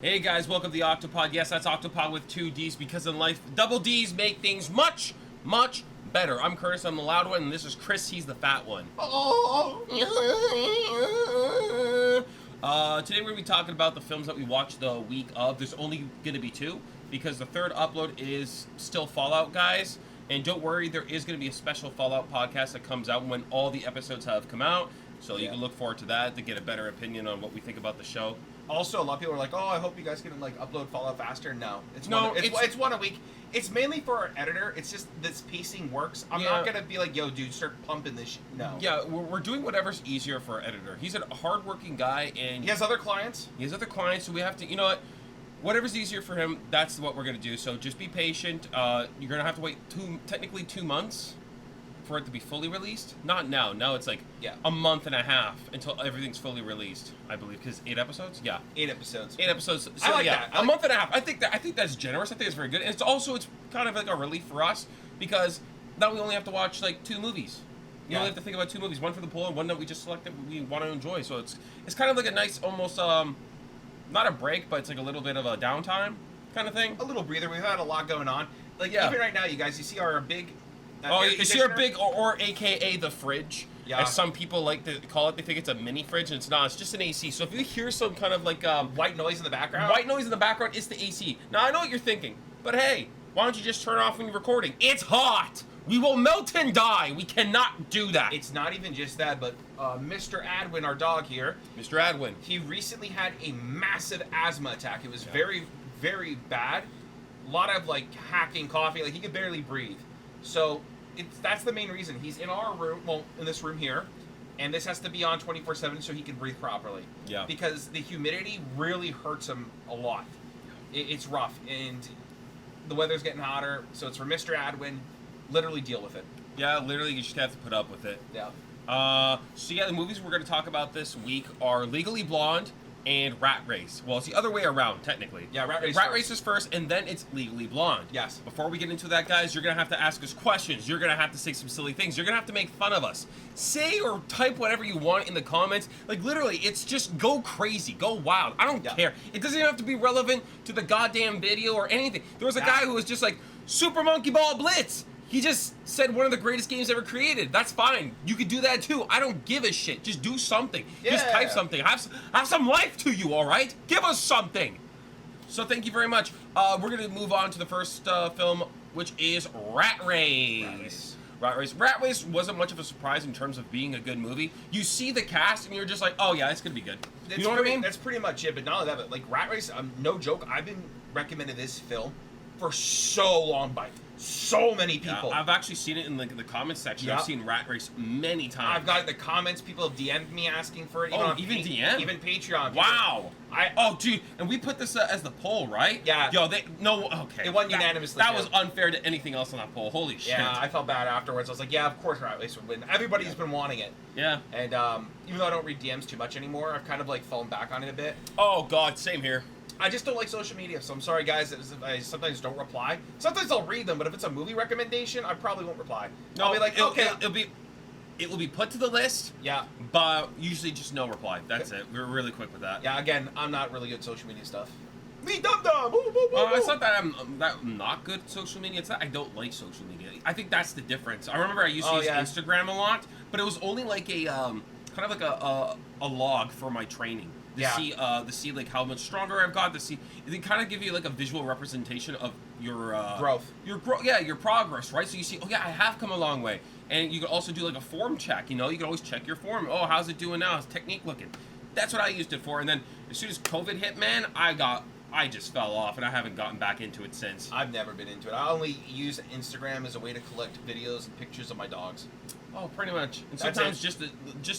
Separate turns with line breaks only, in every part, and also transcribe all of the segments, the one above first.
Hey guys, welcome to the Octopodd. Yes, that's Octopodd with two D's because in life, double D's make things much, much better. I'm Curtis, I'm the loud one, and this is Chris, he's the fat one. Today we're going to be talking about the films that we watched the week of. There's only going to be two because the third upload is still Fallout, guys. And don't worry, there is going to be a special Fallout podcast that comes out when all the episodes have come out. So you can look forward to that to get a better opinion on what we think about the show.
Also, a lot of people are like, "Oh, I hope you guys can like upload Fallout faster." No, it's one a week. It's mainly for our editor. It's just this pacing works. I'm not gonna be like, "Yo, dude, start pumping this." No.
Yeah, we're doing whatever's easier for our editor. He's a hardworking guy, and
he has other clients.
So we have to, you know what? Whatever's easier for him, that's what we're gonna do. So just be patient. You're gonna have to wait technically 2 months for it to be fully released. Not now. Now it's like a month and a half until everything's fully released. I believe because 8 episodes. Yeah,
8 episodes.
8 episodes. So,
I like that.
A month and a half. I think that's generous. I think it's very good. And it's kind of like a relief for us because now we only have to watch like 2 movies. You only have to think about 2 movies. One for the poll and one that we just selected we want to enjoy. So it's kind of like a nice almost not a break, but it's like a little bit of a downtime kind of thing.
A little breather. We've had a lot going on. Like even right now, you guys, you see our big.
You see our big, or AKA the fridge, as some people like to call it. They think it's a mini fridge, and it's not. It's just an AC. So if you hear some kind of like
white noise in the background,
it's the AC. Now I know what you're thinking, but hey, why don't you just turn it off when you're recording? It's hot. We will melt and die. We cannot do that.
It's not even just that, but Mr. Adwin, our dog here,
Mr. Adwin,
he recently had a massive asthma attack. It was very, very bad. A lot of like hacking, coughing. Like he could barely breathe. So that's the main reason. He's in our room, well, in this room here, and this has to be on 24/7 so he can breathe properly.
Yeah.
Because the humidity really hurts him a lot. It's rough, and the weather's getting hotter, so it's for Mr. Adwin. Literally deal with it.
Yeah, literally you just have to put up with it.
Yeah.
So the movies we're going to talk about this week are Legally Blonde and Rat Race. Well, it's the other way around, technically.
Yeah, Rat Race
is first, and then it's Legally Blonde.
Yes.
Before we get into that, guys, you're going to have to ask us questions. You're going to have to say some silly things. You're going to have to make fun of us. Say or type whatever you want in the comments. Like, literally, it's just go crazy. Go wild. I don't care. It doesn't even have to be relevant to the goddamn video or anything. There was a guy who was just like, Super Monkey Ball Blitz. He just said one of the greatest games ever created. That's fine. You could do that too. I don't give a shit. Just do something.
Yeah.
Just type something. Have some life to you, all right? Give us something. So thank you very much. We're going to move on to the first film, which is Rat Race. Rat Race wasn't much of a surprise in terms of being a good movie. You see the cast and you're just like, oh yeah, it's going to be good. You know what I mean?
That's pretty much it. But not only that, but like Rat Race, no joke, I've been recommending this film for so long by so many people.
I've actually seen it in the comments section. I've seen Rat Race many times.
I've got the comments. People have DM'd me asking for it.
Even DM?
Even Patreon.
Wow. Dude, and we put this as the poll, right?
Yeah.
Yo, okay.
It wasn't unanimously.
That was unfair to anything else on that poll. Holy shit.
Yeah, I felt bad afterwards. I was like, yeah, of course Rat Race would win. Everybody's been wanting it.
Yeah.
And even though I don't read DMs too much anymore, I've kind of like fallen back on it a bit.
Oh, God, same here.
I just don't like social media, so I'm sorry, guys. I sometimes don't reply. Sometimes I'll read them, but if it's a movie recommendation, I probably won't reply.
No,
I'll be like, okay.
It will be put to the list.
Yeah.
But usually just no reply. That's it. We're really quick with that.
Yeah, again, I'm not really good at social media stuff. Me dum.
It's not that I'm not good at social media. It's that I don't like social media. I think that's the difference. I remember I used to use Instagram a lot, but it was only like a kind of like a log for my training. To see like how much stronger I've got. They kind of give you like a visual representation of your
growth.
Your progress, right? So you see, I have come a long way. And you can also do like a form check. You know, you can always check your form. Oh, how's it doing now? How's technique looking? That's what I used it for. And then as soon as COVID hit, man, I just fell off, and I haven't gotten back into it since.
I've never been into it. I only use Instagram as a way to collect videos and pictures of my dogs.
Oh, pretty much. And sometimes just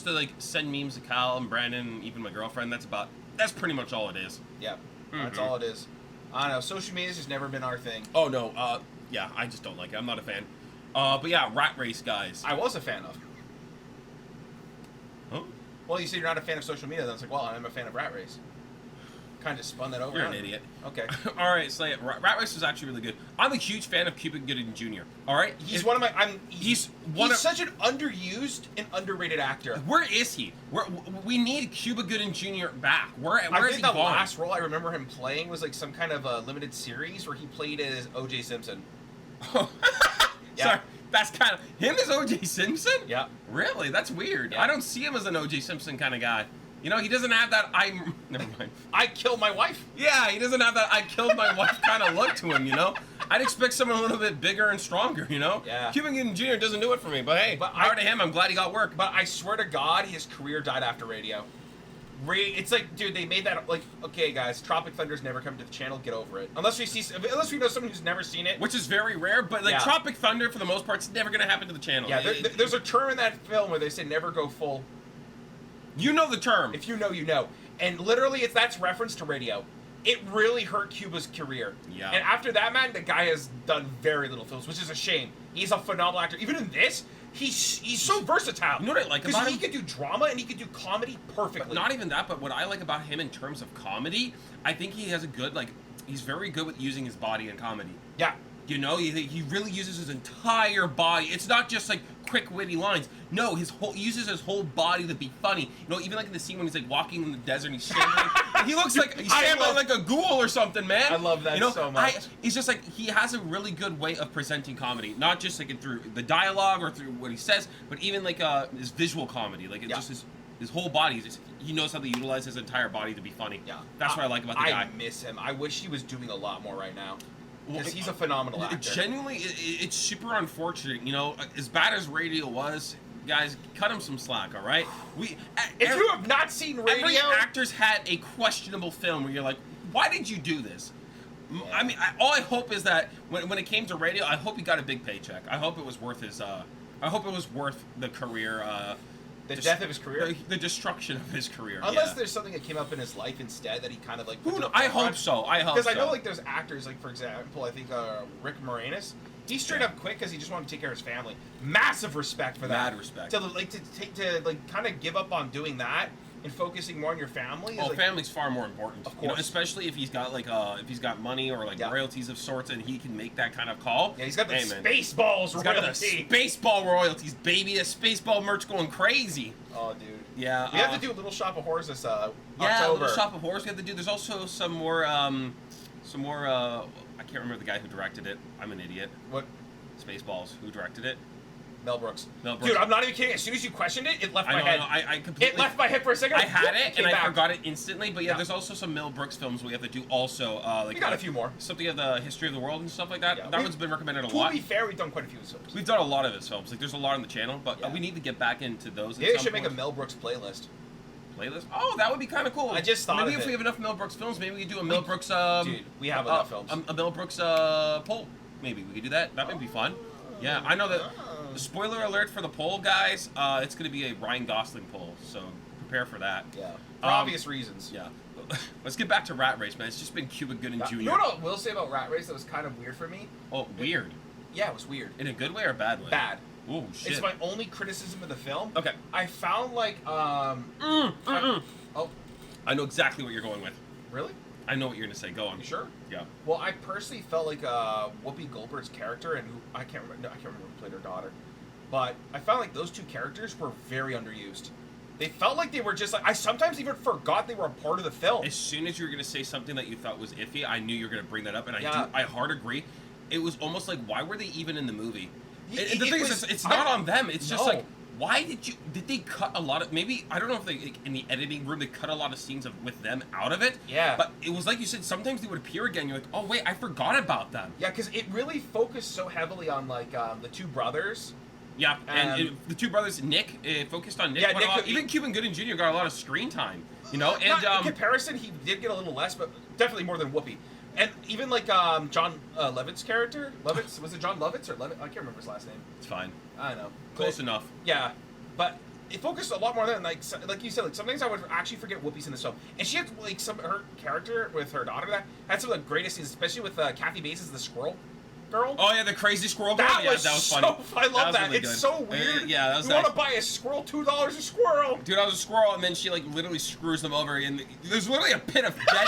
to like send memes to Cal and Brandon, and even my girlfriend. That's pretty much all it is.
Yeah, that's all it is. I don't know. Social media's just never been our thing.
Oh no. I just don't like it. I'm not a fan. But yeah, Rat Race, guys.
I was a fan of.
Huh?
Well, you said you're not a fan of social media. Then it's like, well, I'm a fan of Rat Race. kind of spun that over.
You're an idiot.
Okay.
All right, Slay it. Rat Race was actually really good. I'm a huge fan of Cuba Gooding Jr. All right,
He's one of my.
He's
such an underused and underrated actor.
Where is he? We need Cuba Gooding Jr. back. Where
I
is
think
he
the
gone?
last role I remember him playing was like some kind of a limited series where he played as O.J. Simpson. Yeah.
Sorry, that's kind of him as O.J. Simpson.
Yeah.
Really? That's weird.
Yeah.
I don't see him as an O.J. Simpson kind of guy. You know, he doesn't have that never mind.
I killed my wife.
Yeah, he doesn't have that I killed my wife kind of look to him, you know? I'd expect someone a little bit bigger and stronger, you know?
Yeah.
Cuba Gooding Jr. doesn't do it for me, but hey, power to him. I'm glad he got work.
But I swear to God, his career died after radio. It's like, dude, they made that like, okay, guys, Tropic Thunder's never come to the channel. Get over it. Unless we know someone who's never seen it,
Which is very rare, but like
Yeah.
Tropic Thunder, for the most part, it's never gonna happen to the channel.
yeah. There's a term in that film where they say never go full.
You know the term.
If you know, you know. And literally, that's reference to radio. It really hurt Cuba's career.
Yeah.
And after that, man, the guy has done very little films, which is a shame. He's a phenomenal actor. Even in this, he's so versatile.
You know what I like about
Because
him?
he could do drama and he could do comedy perfectly.
But not even that, but what I like about him in terms of comedy, I think he has a good, like, he's very good with using his body in comedy.
Yeah.
You know, he really uses his entire body. It's not just like quick, witty lines. No, he uses his whole body to be funny. You know, even like in the scene when he's like walking in the desert and he's shambling, and he looks like he's shambling like a ghoul or something, man.
I love that so much.
He's just like, he has a really good way of presenting comedy, not just like through the dialogue or through what he says, but even like his visual comedy. Like it's just his whole body. He knows how to utilize his entire body to be funny.
Yeah.
That's what I like about the guy.
I miss him. I wish he was doing a lot more right now. Because he's a phenomenal actor.
Genuinely, it's super unfortunate. You know, as bad as radio was, guys, cut him some slack, all right?
If you have not seen radio,
every actor's had a questionable film where you're like, why did you do this? Yeah. I mean, all I hope is that when it came to radio, I hope he got a big paycheck. I hope it was worth his. I hope it was worth the career.
The death of his career?
The destruction of his career.
Unless there's something that came up in his life instead that he kind of like...
I hope so.
Because I know like there's actors, like for example, I think Rick Moranis, he straight up quit because he just wanted to take care of his family. Massive respect for that.
Mad respect.
To kind of give up on doing that and focusing more on your family.
Oh, family's far more important.
Of course.
You know, especially if he's got like if he's got money or like royalties of sorts, and he can make that kind of call.
Yeah, he's got the Spaceballs royalties.
He's got the Spaceball royalties, baby. The Spaceball merch going crazy.
Oh, dude.
Yeah.
We have to do a Little Shop of Horrors this October.
Yeah, a Little Shop of Horrors we have to do. There's also some more. I can't remember the guy who directed it. I'm an idiot.
What?
Spaceballs. Who directed it?
Mel Brooks.
Mel Brooks.
Dude, I'm not even kidding. As soon as you questioned it, it left my head.
I completely...
It left my head for a second.
I had it, and I forgot it instantly. But yeah,
Yeah.
there's also some Mel Brooks films we have to do also. Like,
we got a few more.
Something of the history of the world and stuff like that.
Yeah,
That one's been recommended a lot.
To be fair, we've done quite a few of his films.
We've done a lot of his films. Like, there's a lot on the channel, but
Yeah.
we need to get back into those.
Maybe I should make a Mel Brooks playlist.
Playlist? Oh, that would be kind of cool.
I just thought
maybe
of
if
it.
we have enough Mel Brooks films, maybe we could do a Mel Brooks.
Dude, we have enough films.
A Mel Brooks poll. Maybe we could do that. That might be fun. Yeah, I know that. Spoiler alert for the poll, guys. It's going to be a Ryan Gosling poll, so prepare for that.
Yeah. For obvious reasons.
Yeah. Let's get back to Rat Race, man. It's just been Cuba Gooding Jr.
You know what I will say about Rat Race that was kind of weird for me?
Oh, weird.
Yeah, it was weird.
In a good way or a bad way?
Bad.
Oh, shit.
It's my only criticism of the film.
Okay.
I found like
Oh. I know exactly what you're going with.
Really?
I know what you're going to say. Go on.
You sure?
Yeah.
Well, I personally felt like Whoopi Goldberg's character, and I can't remember who played her daughter, but I found like those two characters were very underused. They felt like they were just like, I sometimes even forgot they were a part of the film.
As soon as you were going to say something that you thought was iffy, I knew you were going to bring that up, and
Yeah.
I hard agree. It was almost like, why were they even in the movie?
It-
And the
it
thing
was-
is, it's not on them. It's just
No.
like, why did they cut a lot of, maybe, I don't know if they, in the editing room, they cut a lot of scenes with them out of it.
Yeah.
But it was like you said, sometimes they would appear again, you're like, oh wait, I forgot about them.
Yeah, because it really focused so heavily on like the two brothers.
Yeah, and the two brothers, Nick, focused on Nick quite a lot. Even Cuba Gooding Jr. got a lot of screen time, you know? And
in comparison, he did get a little less, but definitely more than Whoopi. And even like John Lovett's character, was it John Lovitz or Levitt? I can't remember his last name.
it's fine.
I don't know.
Close
But-
enough.
Yeah, but it focused a lot more than like you said. Like sometimes I would actually forget Whoopi's in this film, and she had like her character with her daughter that had some of the greatest scenes, especially with Kathy Bates as the squirrel. girl.
Oh yeah, the crazy squirrel girl.
That
Yeah,
was
that was
so.
funny.
I love that.
really
It's
good.
so weird.
Yeah, that was
You want to
actually-
buy a squirrel? $2 a squirrel.
Dude, I was a squirrel, and then she like literally screws them over, and there's literally a pit of dead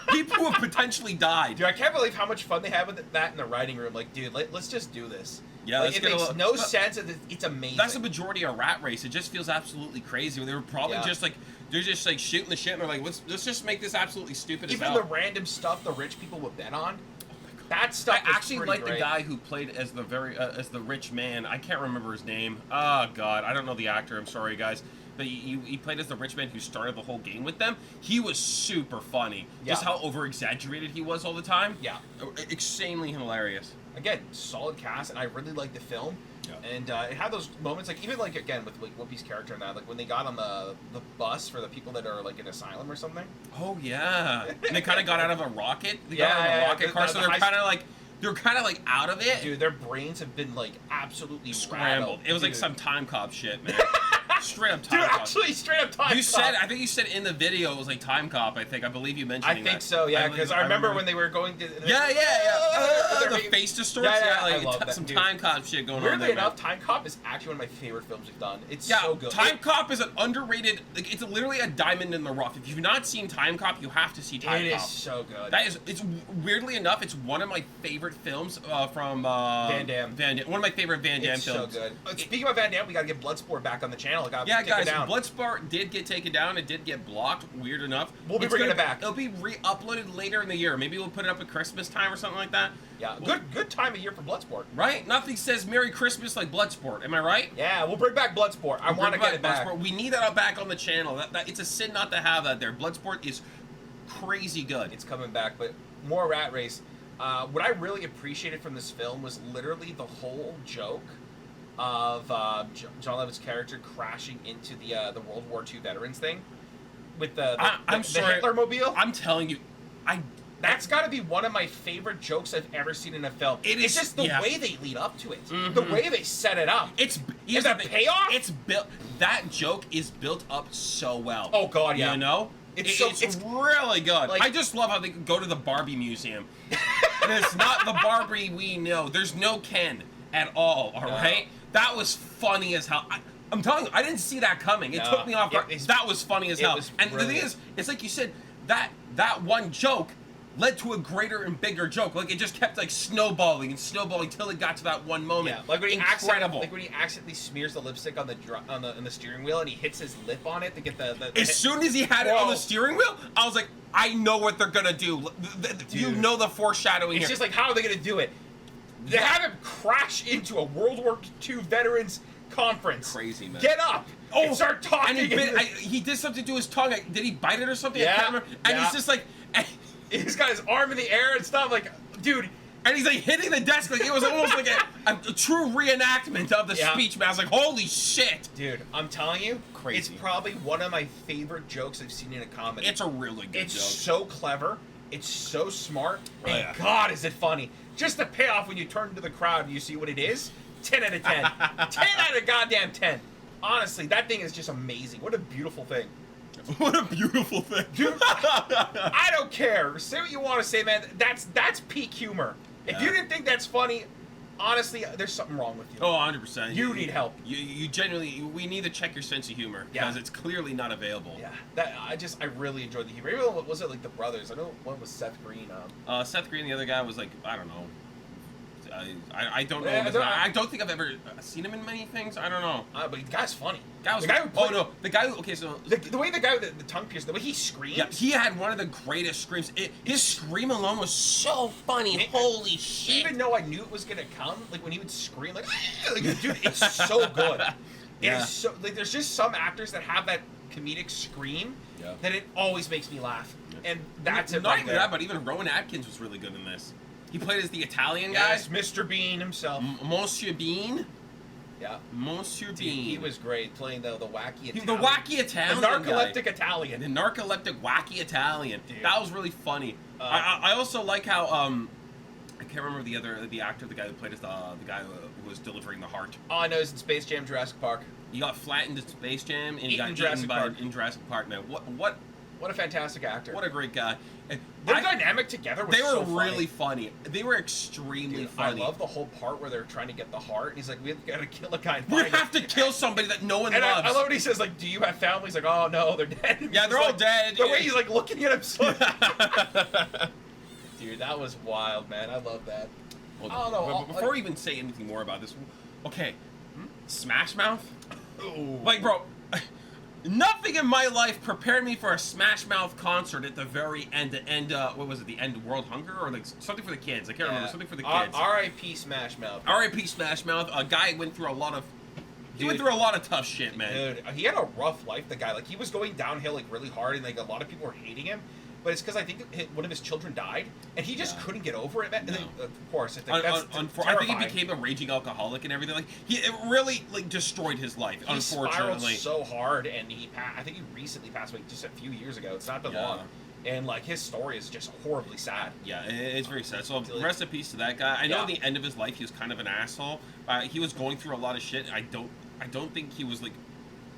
people who have potentially died.
Dude, I can't believe how much fun they have with that in the writing room. Like, dude, let's just do this.
Yeah,
like,
let's
it
get a
makes
little-
no
but-
sense. And it's amazing.
That's the majority of Rat Race. It just feels absolutely crazy. They were probably
Yeah.
just like they're just like shooting the shit, and they're like, let's just make this absolutely stupid as
Even
hell.
the random stuff the rich people would bet on. That stuff.
I actually
was
like
pretty
the
great.
guy who played as the rich man. I can't remember his name. Oh god, I don't know the actor. I'm sorry, guys. But he played as the rich man who started the whole game with them. He was super funny. Just
Yeah.
how over exaggerated he was all the time.
Yeah.
Insanely hilarious.
Again, solid cast, and I really liked the film.
Yeah.
And it had those moments, like even like again with like Whoopi's character and that, like when they got on the bus for the people that are like in asylum or something.
Oh yeah. And they kind of got out of a rocket. They
Yeah,
got out of a
yeah,
rocket
the-
car,
the
so they're
high-
kind of like out of it.
Dude, their brains have been like absolutely
Scrambled.
rattled.
It was like
Dude.
some time cop shit, man. Straight up time
Dude,
cop.
actually, straight up time.
You
cop.
said, I think you said in the video it was like time cop. I believe you mentioned.
I think so, yeah, because I remember when they were going to.
Yeah.
They're
The
making-
face distorts.
Yeah,
Yeah,
I
like
love that,
some
dude.
time cop shit going on
Weirdly
there.
enough,
Man.
Time Cop is actually one of my favorite films we've done. It's
Yeah,
so good.
Time Cop is an underrated. Like, it's literally a diamond in the rough. If you've not seen Time Cop, you have to see Time
It
Cop.
is so good.
That is, it's weirdly enough, it's one of my favorite films from
Van Damme.
One of my favorite Van Damme
It's
films.
so good. Speaking of Van Damme, we gotta get Bloodsport back on the channel. It got
Yeah,
taken
guys,
down.
Bloodsport did get taken down. It did get blocked. Weird enough.
We'll be bringing it back.
It'll be re-uploaded later in the year. Maybe we'll put it up at Christmas time or something like that.
Yeah,
We'll-
good time of year for Bloodsport.
Right? Nothing says Merry Christmas like Bloodsport. Am I right?
Yeah, we'll bring back Bloodsport. I want to get it back.
Bloodsport. We need that back on the channel. It's a sin not to have that there. Bloodsport is crazy good.
It's coming back, but more Rat Race. What I really appreciated from this film was literally the whole joke of John Levitt's character crashing into the World War II veterans thing with the
sorry.
Hitler mobile.
I'm telling you,
That's got to be one of my favorite jokes I've ever seen in a film.
It
It's
is-
just the
yeah.
way they lead up to it,
Mhm.
the way they set it up.
here's
the
the thing.
payoff?
It's built. That joke is built up so well.
Oh God, yeah.
You know, it's really good.
like-
I just love how they can go to the Barbie museum. And it's not the Barbie we know. There's no Ken at all. All right, that was funny as hell. I'm telling you, I didn't see that coming. It
No.
took me off guard.
It-
That was funny as
it
hell.
was
And the thing
brilliant.
is, it's like you said, that one joke led to a greater and bigger joke. Like, it just kept like snowballing and snowballing till it got to that one moment.
Yeah, like when he
incredible.
accidentally smears the lipstick on the steering wheel and he hits his lip on it to get the
As soon as he had it on
Whoa.
the steering wheel, I was like, I know what they're gonna do. You
Dude.
know the foreshadowing
It's
here.
just like, how are they gonna do it? They have him crash into a World War II veterans conference.
Crazy, man.
Get up! and start talking.
And he did something to his tongue. Did he bite it or something? I
Yeah,
can't remember. And
yeah.
he's just like,
He's got his arm in the air and stuff. Like, dude,
and he's like hitting the desk. Like, it was almost like a true reenactment of the
Yeah.
speech, man. I was like, holy shit.
dude, I'm telling you,
Crazy.
It's probably one of my favorite jokes I've seen in a comedy.
It's a really good
It's
joke.
so clever. It's so smart.
Oh,
And
yeah.
God, is it funny. Just the payoff when you turn to the crowd and you see what it is. 10 out of 10. 10 out of goddamn 10. Honestly, that thing is just amazing. What a beautiful thing.
What a beautiful thing.
Dude, I don't care. Say what you want to say, man. That's peak humor. If you
Yeah.
didn't think that's funny, honestly, there's something wrong with you.
Oh, 100%.
You need help.
You genuinely, we need to check your sense of humor because
Yeah.
it's clearly not available.
Yeah, I really enjoyed the humor. Even though, was it like the brothers? I know one was Seth Green.
Seth Green, the other guy, was like, I don't know. I don't know.
Yeah,
I don't think I've ever seen him in many things. I don't know.
But the guy's funny.
Guy was
the guy who played,
oh no, the guy who, okay, so
the way the guy with the tongue pierced, the way he screams.
yeah, he had one of the greatest screams. His scream alone was so funny. Holy shit!
Even though I knew it was gonna come, like when he would scream, like dude, it's so good.
Yeah.
It is so like there's just some actors that have that comedic scream
Yeah.
that it always makes me laugh, and that's it.
Not
right
even
there.
that, but even Rowan Atkins was really good in this. He played as the Italian guy,
Yes, Mr. Bean himself.
Monsieur Bean.
Yeah,
Monsieur
Dude,
Bean.
he was great playing the wacky Italian.
The wacky Italian
the
guy.
narcoleptic Italian.
The narcoleptic wacky Italian.
Dude.
That was really funny. I also like how I can't remember the actor, the guy who played as the guy who was delivering the heart.
All I know is in Space Jam, Jurassic Park.
He got flattened in Space Jam and he
Eaten
got
Jurassic
eaten
Park.
in Jurassic Park. Man, what
What a fantastic actor.
What a great guy. And
Their dynamic together was
they were
so
really funny. They were extremely funny.
I love the whole part where they're trying to get the heart. He's like, we gotta kill a guy.
We have to kill somebody that no one loves.
I love when he says, like, do you have family? He's like, oh, no, they're dead.
Yeah, they're all dead.
The way he's, like, looking at him. So dude, that was wild, man. I love that.
Well,
I don't know.
Before we even say anything more about this, okay, Smash Mouth?
Ooh.
Like, bro, nothing in my life prepared me for a Smash Mouth concert at the very end. What was it? The end of World Hunger or like something for the kids? I can't remember. Something for the kids.
R.I.P. Smash Mouth.
R.I.P. Smash Mouth. A guy went through a lot of. He went through a lot of tough shit, man.
Dude, he had a rough life. The guy, like, he was going downhill like really hard, and like a lot of people were hating him. But it's because I think one of his children died, and he just couldn't get over it. And then, of course, I
think he became a raging alcoholic and everything. Like, it really like destroyed his life.
He
unfortunately,
spiraled so hard, and I think he recently passed away just a few years ago. It's not been long. And like his story is just horribly sad.
Yeah, it's very sad. So rest in peace to that guy. I know at the end of his life he was kind of an asshole. He was going through a lot of shit. I don't think he was like.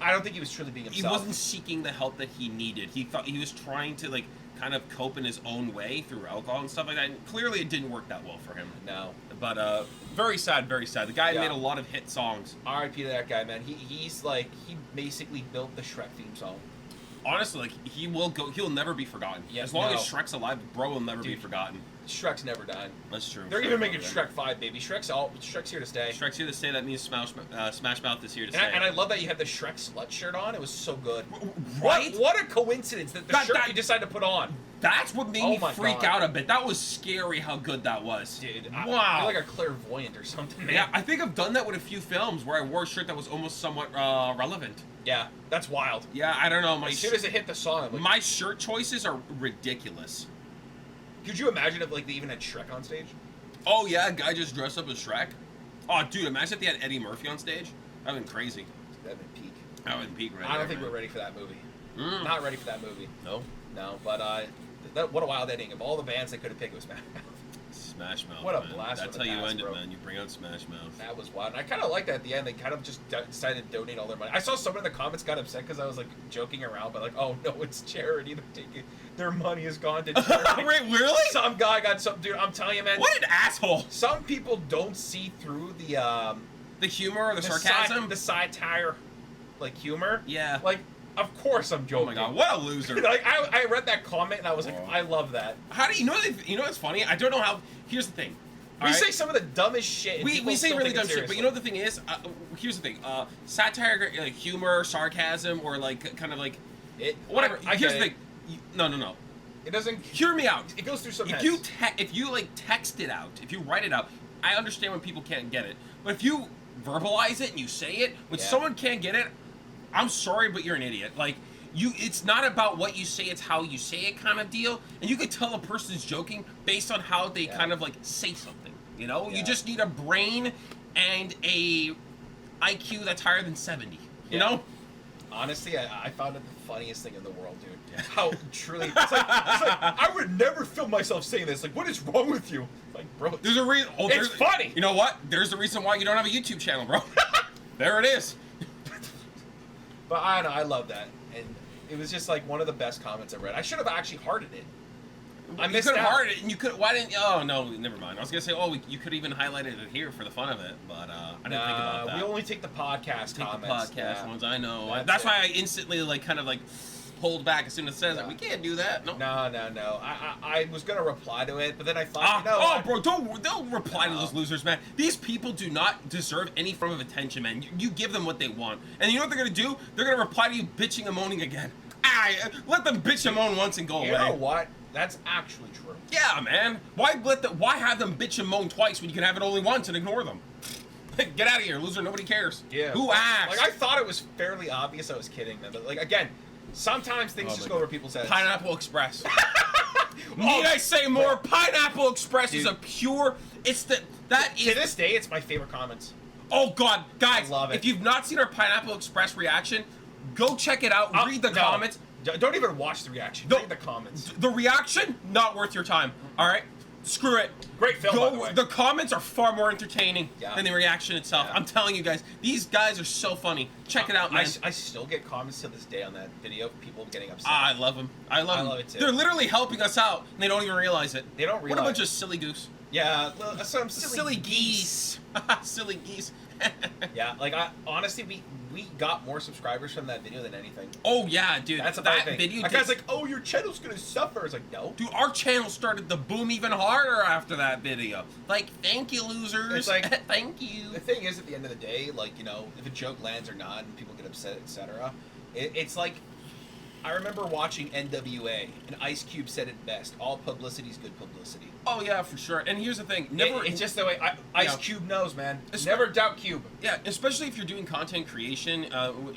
I don't think he was truly being himself.
He wasn't seeking the help that he needed. He thought he was trying to like kind of cope in his own way through alcohol and stuff like that. And clearly, it didn't work that well for him.
No.
But very sad, very sad. The guy made a lot of hit songs.
R.I.P. to that guy, man. He's like he basically built the Shrek theme song.
Honestly, like he'll never be forgotten.
Yeah,
as long as Shrek's alive, bro will never be forgotten.
Shrek's never died.
That's true.
They're even making Shrek 5, baby. Shrek's here to stay.
Shrek's here to stay. That means Smash Mouth is here to stay.
And I love that you had the Shrek slut shirt on. It was so good.
Right?
What a coincidence that the shirt you decided to put on.
That's what made me freak out a bit. That was scary how good that was.
Dude,
wow.
I feel like a clairvoyant or something, man.
Yeah, I think I've done that with a few films where I wore a shirt that was almost somewhat relevant.
Yeah, that's wild.
Yeah, I don't know.
As soon as it hit the song, like,
my shirt choices are ridiculous.
Could you imagine if like they even had Shrek on stage?
Oh yeah, a guy just dressed up as Shrek. Oh dude, imagine if they had Eddie Murphy on stage. That'd been crazy.
That'd been peak.
That would be peak right
I don't think we're ready for that movie. Not ready for that movie.
No.
No, but what a wild ending. Of all the bands they could have picked, it was Smash Mouth.
Smash Mouth.
What a
man.
blast!
That's how you end it, man. You bring out Smash Mouth.
That was wild. And I kind of liked that at the end. They kind of just decided to donate all their money. I saw someone in the comments got upset because I was like joking around, but like, oh no, it's charity. They're taking their money has gone to charity.
Wait, really?
Some guy got some dude. I'm telling you, man.
What an asshole!
Some people don't see through the
humor or the sarcasm,
the satire, like humor.
Yeah.
Like, of course I'm joking.
Oh my god, what a loser!
Like I read that comment and I was like, I love that.
How do you know? You know what's funny? I don't know how. Here's the thing.
We say some of the dumbest shit.
We say really dumb shit, but you know the thing is, here's the thing: satire, like humor, sarcasm, or like kind of like whatever. Here's the thing: no.
It doesn't.
Hear me out.
It goes through some.
If you like text it out, if you write it out, I understand when people can't get it. But if you verbalize it and you say it, when someone can't get it, I'm sorry, but you're an idiot. Like. It's not about what you say, it's how you say it kind of deal. And you could tell a person's joking based on how they kind of like say something, you know? You just need a brain and a IQ that's higher than 70, you know?
Honestly, I found it the funniest thing in the world, dude. How truly, it's like, I would never film myself saying this. Like, what is wrong with you? Like, bro,
there's a reason. Oh,
it's funny.
You know what? There's the reason why you don't have a YouTube channel, bro. There it is.
But I don't know, I love that. And it was just like one of the best comments I read. I should have actually hearted it. I missed out.
You could have hearted it, and you could. Why didn't? Oh no, never mind. I was gonna say, you could even highlighted it here for the fun of it, but I didn't think about that.
We only take the podcast comments.
The podcast ones, I know. That's why I instantly like kind of like pulled back as soon as it says it. We can't do that. No.
No. I was gonna reply to it, but then I thought,
bro, don't reply to those losers, man. These people do not deserve any form of attention, man. You give them what they want, and you know what they're gonna do? They're gonna reply to you bitching and moaning again. Let them bitch and moan once and go away.
You know what? That's actually true.
Yeah, man. Why have them bitch and moan twice when you can have it only once and ignore them? Get out of here, loser. Nobody cares.
Yeah.
Who asked?
Like I thought it was fairly obvious. I was kidding them, but like again. Sometimes things just go over people's heads.
Pineapple Express. Need I say more? Pineapple Express is a pure. To
this day, it's my favorite comments.
Oh God, guys!
I love it.
If you've not seen our Pineapple Express reaction, go check it out. Read the comments.
Don't even watch the reaction. Read the comments.
The reaction, not worth your time. All right. Screw it.
Great film, by the way.
The comments are far more entertaining than the reaction itself.
Yeah.
I'm telling you guys, these guys are so funny. Check it out, man.
I still get comments to this day on that video of people getting upset.
I love them. I love them.
it too.
They're literally helping us out, and they don't even realize it.
They don't realize.
What a bunch of silly goose.
Yeah, some silly
geese. Silly geese.
Yeah, like honestly, we got more subscribers from that video than anything.
Oh yeah, dude.
That's a
that
thing.
video.
That guy's like, "Oh, your channel's gonna suffer." It's like, no,
dude, our channel started to boom even harder after that video. Like, thank you, losers.
It's like,
thank you.
The thing is, at the end of the day, like, you know, if a joke lands or not, and people get upset, etc. It's like, I remember watching NWA, and Ice Cube said it best: "All publicity is good publicity."
Oh yeah, for sure. And here's the thing: never.
It's just the way Ice Cube knows, man. Never doubt Cube.
Yeah, especially if you're doing content creation,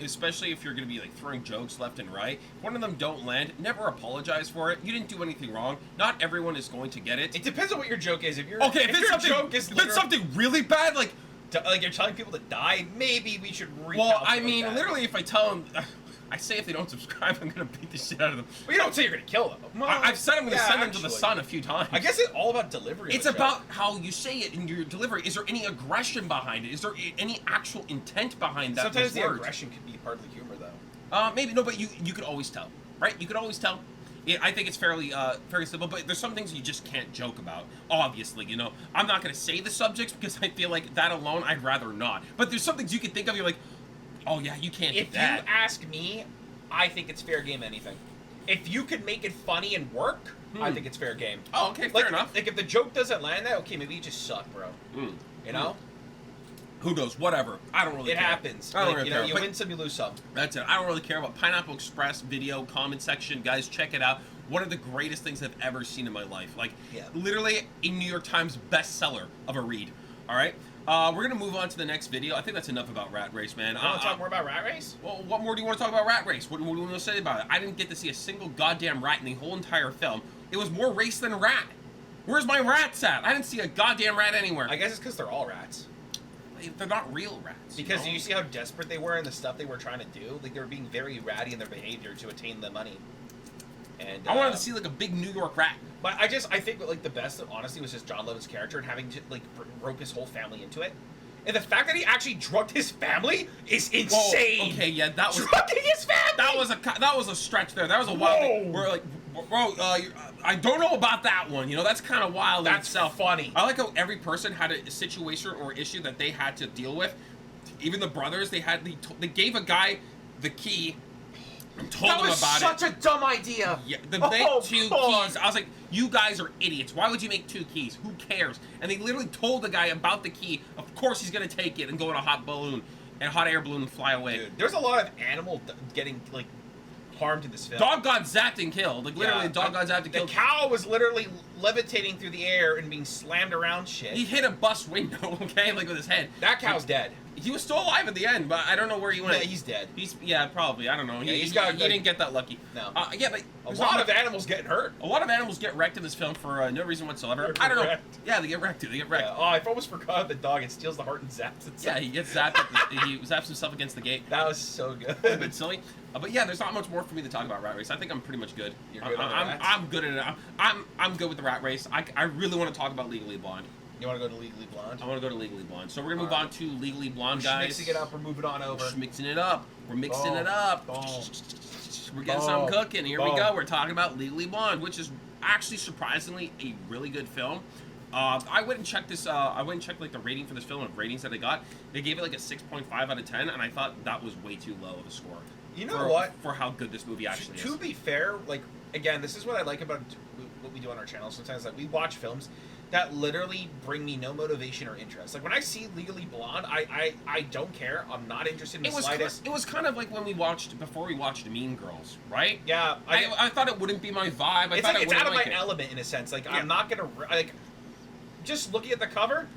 especially if you're going to be like throwing jokes left and right. If one of them don't land, never apologize for it. You didn't do anything wrong. Not everyone is going to get it.
It depends on what your joke is. If
your joke is something really bad, like
you're telling people to die, maybe we should.
Well, I mean, literally, if I tell them. I say if they don't subscribe, I'm gonna beat the shit out of them.
Well, you don't say you're gonna kill them.
Well, I've said I'm gonna send them to the sun a few times.
I guess it's all about delivery.
It's about how you say it in your delivery. Is there any aggression behind it? Is there any actual intent behind that?
Sometimes the aggression can be part of the humor, though.
Maybe no, but you could always tell, right? You could always tell. I think it's fairly simple, but there's some things you just can't joke about. Obviously, you know, I'm not gonna say the subjects because I feel like that alone I'd rather not. But there's some things you can think of. You're like, oh yeah, you can't.
If
do that.
you ask me, I think it's fair game anything. If you could make it funny and work, I think it's fair game.
Oh, okay, fair enough.
Like if the joke doesn't land that, okay, maybe you just suck, bro. You know?
Who knows? Whatever. I don't really care.
It happens.
I don't really care.
You win some, you lose some.
That's it. I don't really care about Pineapple Express video comment section. Guys, check it out. One of the greatest things I've ever seen in my life. Like, literally a New York Times bestseller of a read. All right? We're gonna move on to the next video. I think that's enough about Rat Race, man.
You want to talk more about Rat Race?
Well, what more do you want to talk about Rat Race? What do you want to say about it? I didn't get to see a single goddamn rat in the whole entire film. It was more race than rat. Where's my rats at? I didn't see a goddamn rat anywhere.
I guess it's because they're all rats.
They're not real rats.
Because you see how desperate they were in the stuff they were trying to do? Like, they were being very ratty in their behavior to attain the money. And
I wanted to see, like, a big New York rat.
But I think, like, the best, honestly, was just John Levin's character and having to, like, rope his whole family into it. And the fact that he actually drugged his family is insane.
Whoa, okay, yeah, that was
drugging his family.
That was a stretch there. That was a wild thing. We're like, bro, I don't know about that one. You know, that's kind of wild.
That's
in itself.
Funny.
I like how every person had a situation or issue that they had to deal with. Even the brothers, they gave a guy the key. And told him about it.
That was such a dumb idea.
Yeah, they make two keys. I was like, you guys are idiots. Why would you make two keys? Who cares? And they literally told the guy about the key. Of course he's going to take it and go in a hot balloon, and hot air balloon and fly away.
Dude, there's a lot of animal getting, like, harmed in this film.
Dog got zapped and killed. Like, literally, dog got zapped and killed.
The cow was literally levitating through the air and being slammed around shit.
He hit a bus window, okay, like with his head.
That cow's dead.
He was still alive at the end, but I don't know where he went.
Yeah, he's dead.
Yeah, probably. I don't know.
Yeah,
he didn't get that lucky.
No.
Yeah, but
a lot of animals getting hurt.
A lot of animals get wrecked in this film for no reason whatsoever. I don't know. Yeah, they get wrecked. They get wrecked.
Yeah. Oh, I almost forgot the dog. It steals the heart and zaps it.
Yeah, he gets zapped. He zaps himself against the gate.
That was so good.
A bit silly. But yeah, there's not much more for me to talk about Rat Race. I think I'm pretty much good.
You're good
I'm good at it. I'm good with the Rat Race. I really want to talk about Legally Blonde.
You want to go to Legally Blonde?
I want to go to Legally Blonde. So we're going to move on to Legally Blonde, guys.
We're mixing it up. We're moving on over.
We're mixing it up. We're mixing it up. We're getting something cooking. Here we go. We're talking about Legally Blonde, which is actually surprisingly a really good film. I went and checked this. I went and checked like the rating for this film and ratings that they got. They gave it like a 6.5 out of 10, and I thought that was way too low of a score.
You know what?
For how good this movie actually is.
To be fair, like, again, this is what I like about what we do on our channel. Sometimes, like, we watch films that literally bring me no motivation or interest. Like, when I see Legally Blonde, I don't care. I'm not interested in the slightest.
It was kind of like when before we watched Mean Girls, right?
Yeah.
I thought it wouldn't be my vibe.
It's out of my element in a sense. Like, I'm not gonna, like, just looking at the cover,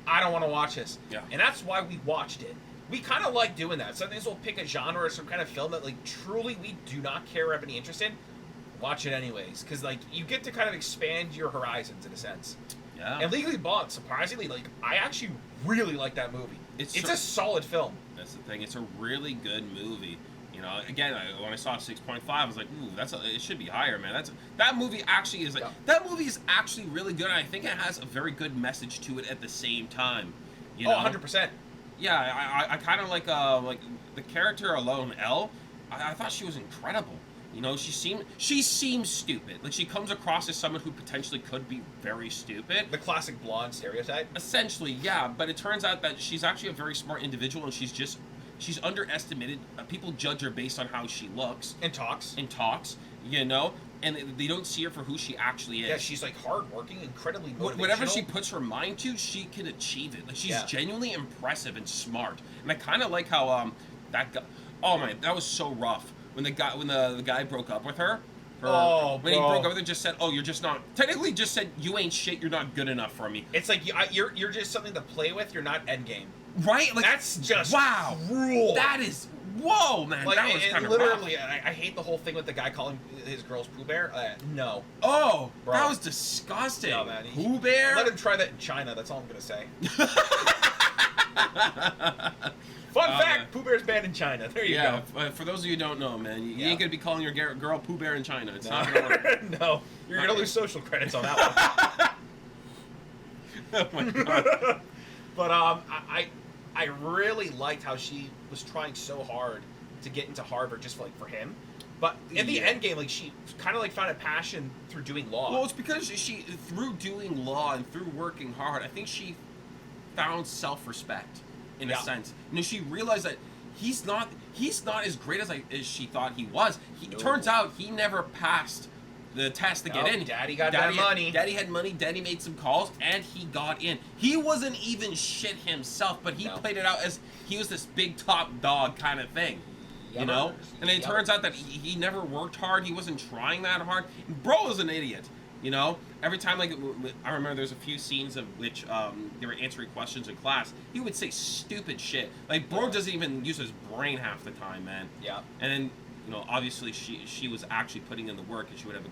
I don't want to watch this.
Yeah.
And that's why we watched it. We kind of like doing that. Sometimes we'll pick a genre or some kind of film that, like, truly we do not care or have any interest in. Watch it anyways, because, like, you get to kind of expand your horizons in a sense.
Yeah.
And Legally Blonde, surprisingly, like, I actually really like that movie. It's a solid film.
That's the thing. It's a really good movie. You know, again, when I saw 6.5, I was like, ooh, it should be higher, man. That movie actually is that movie is actually really good, and I think it has a very good message to it at the same time. You know?
100%.
Yeah, I kind of like the character alone, Elle. I thought she was incredible. You know, she seems stupid. Like, she comes across as someone who potentially could be very stupid.
The classic blonde stereotype.
Essentially, yeah. But it turns out that she's actually a very smart individual, and she's underestimated. People judge her based on how she looks
And talks.
You know, and they don't see her for who she actually is.
Yeah, she's like hardworking, incredibly motivational.
Whatever she puts her mind to, she can achieve it. Like, she's genuinely impressive and smart. And I kind of like how that guy. Oh man, that was so rough. When the guy broke up with her, when he broke up with her, just said, "Oh, you're just not." Technically, just said, "You ain't shit. You're not good enough for me."
It's like you're just something to play with. You're not endgame.
Right? Like,
that's just
wow.
Cruel.
That is whoa, man.
Like,
that was kind of
literally. I hate the whole thing with the guy calling his girls Pooh Bear. No.
Oh,
bro.
That was disgusting.
No, man.
Pooh Bear.
Let him try that in China. That's all I'm gonna say. Fun fact: Pooh Bear's banned in China. There you go.
For those of you who don't know, man, you ain't gonna be calling your girl Pooh Bear in China. It's not gonna work.
No, you're gonna lose social credits on that one.
Oh my god.
But I really liked how she was trying so hard to get into Harvard just for him. But in the end game, like, she kind of like found a passion through doing law.
Well, it's because through doing law and through working hard, I think she found self-respect in a sense. You know, she realized that he's not as great as she thought he was. Turns out he never passed the test to get in.
Daddy got that money.
Daddy had money. Daddy made some calls, and he got in. He wasn't even shit himself, but he played it out as he was this big top dog kind of thing. You know? And it turns out that he never worked hard. He wasn't trying that hard. Bro was an idiot. You know? Every time, like, I remember there's a few scenes of which they were answering questions in class. He would say stupid shit. Like, bro doesn't even use his brain half the time, man.
Yeah.
And then, you know, obviously she was actually putting in the work, and she would have a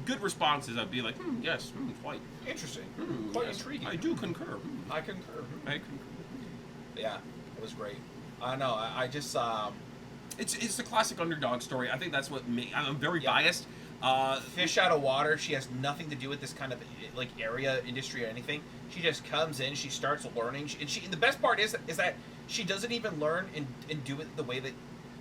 good responses. I'd be like, yes, quite
interesting, quite intriguing.
I do concur.
I concur.
I concur.
Yeah, it was great. I know. I just
it's the classic underdog story. I think that's what I'm very biased.
Fish out of water. She has nothing to do with this kind of like area, industry, or anything. She just comes in. She starts learning, and the best part is that she doesn't even learn and do it the way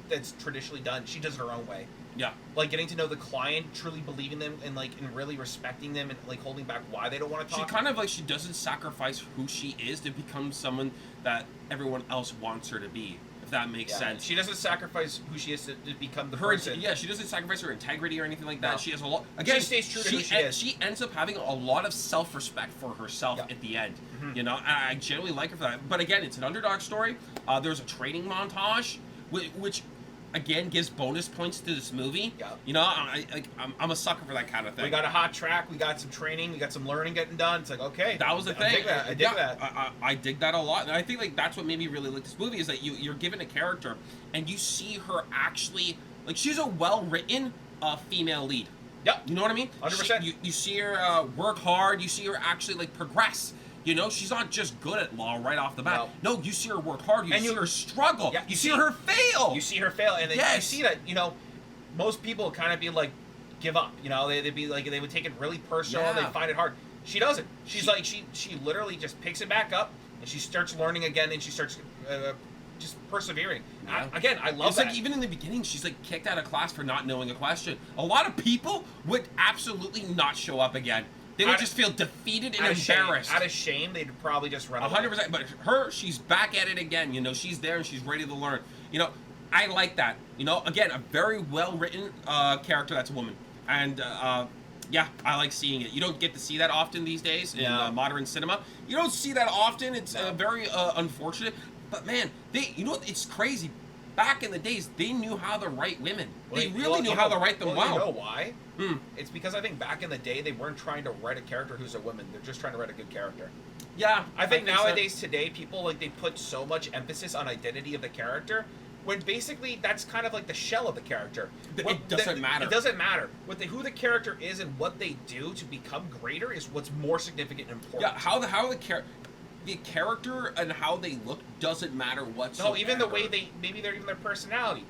that's traditionally done. She does it her own way.
Yeah. Like
getting to know the client, truly believing them, and really respecting them, and like holding back why they don't want to talk.
She kind of she doesn't sacrifice who she is to become someone that everyone else wants her to be. If that makes sense.
She doesn't sacrifice who she is to become the person.
Yeah, she doesn't sacrifice her integrity or anything like that.
No.
She has a lot. Again,
she stays true to who she is.
She ends up having a lot of self-respect for herself at the end. Mm-hmm. You know, I generally like her for that. But again, it's an underdog story. There's a training montage, which again gives bonus points to this movie.
Yeah.
You know, I'm a sucker for that kind of thing.
We got a hot track. We got some training. We got some learning getting done. It's like, okay.
That was the thing.
I dig that.
I dig that a lot. And I think that's what made me really like this movie is that you're given a character and you see her actually she's a well-written female lead.
Yep.
You know what I mean?
100%.
You see her work hard. You see her actually progress. You know, she's not just good at law right off the bat. No, you see her work hard. You see her struggle.
Yeah,
you see her fail.
You see her fail, and then you see that, you know, most people kind of be like, give up. You know, they'd be like, they would take it really personal. Yeah. They find it hard. She doesn't. She's she literally just picks it back up, and she starts learning again, and she starts just persevering.
Yeah.
I love that.
It's even in the beginning, she's kicked out of class for not knowing a question. A lot of people would absolutely not show up again. They would just feel defeated and embarrassed.
Out of shame, they'd probably just run away.
100%. But her, she's back at it again. You know, she's there and she's ready to learn. You know, I like that. You know, again, a very well-written character that's a woman. And, yeah, I like seeing it. You don't get to see that often these days in modern cinema. You don't see that often. It's very unfortunate. But, man, you know, it's crazy. Back in the days, they knew how to write women. They really knew how to write them well.
You know why? It's because I think back in the day, they weren't trying to write a character who's a woman. They're just trying to write a good character.
Yeah.
I think nowadays, today, people, they put so much emphasis on identity of the character, when basically that's kind of the shell of the character.
It doesn't matter.
It doesn't matter. Who the character is and what they do to become greater is what's more significant and important.
Yeah, how the character and how they look doesn't matter whatsoever.
No, even the way maybe they're even their personality.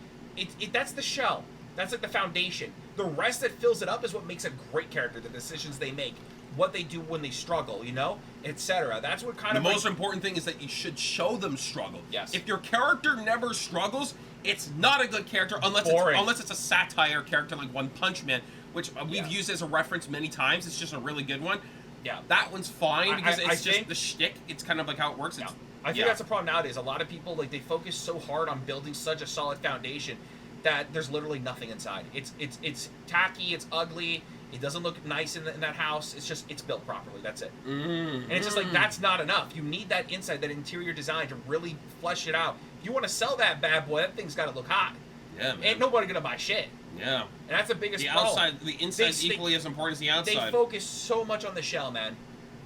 that's the shell. That's like the foundation. The rest that fills it up is what makes a great character. The decisions they make, what they do when they struggle, you know, etc. That's what kind
The
of
most important thing is that you should show them struggle.
Yes.
If your character never struggles, it's not a good character unless it's a satire character like One Punch Man, which we've used as a reference many times. It's just a really good one.
Yeah.
That one's fine because
I
it's just
think
the shtick. It's kind of like how it works.
Yeah.
It's,
I think that's the problem nowadays. A lot of people, like, they focus so hard on building such a solid foundation that there's literally nothing inside. It's tacky, it's ugly, it doesn't look nice in that house. It's built properly. That's it. And it's just like, that's not enough. You need that inside, that interior design to really flesh it out. If you want to sell that bad boy, that thing's got to look hot.
Yeah, man.
Ain't nobody gonna buy shit.
Yeah.
And that's the biggest
The
problem.
outside, the inside's equally as important as the outside.
They focus so much on the shell, man.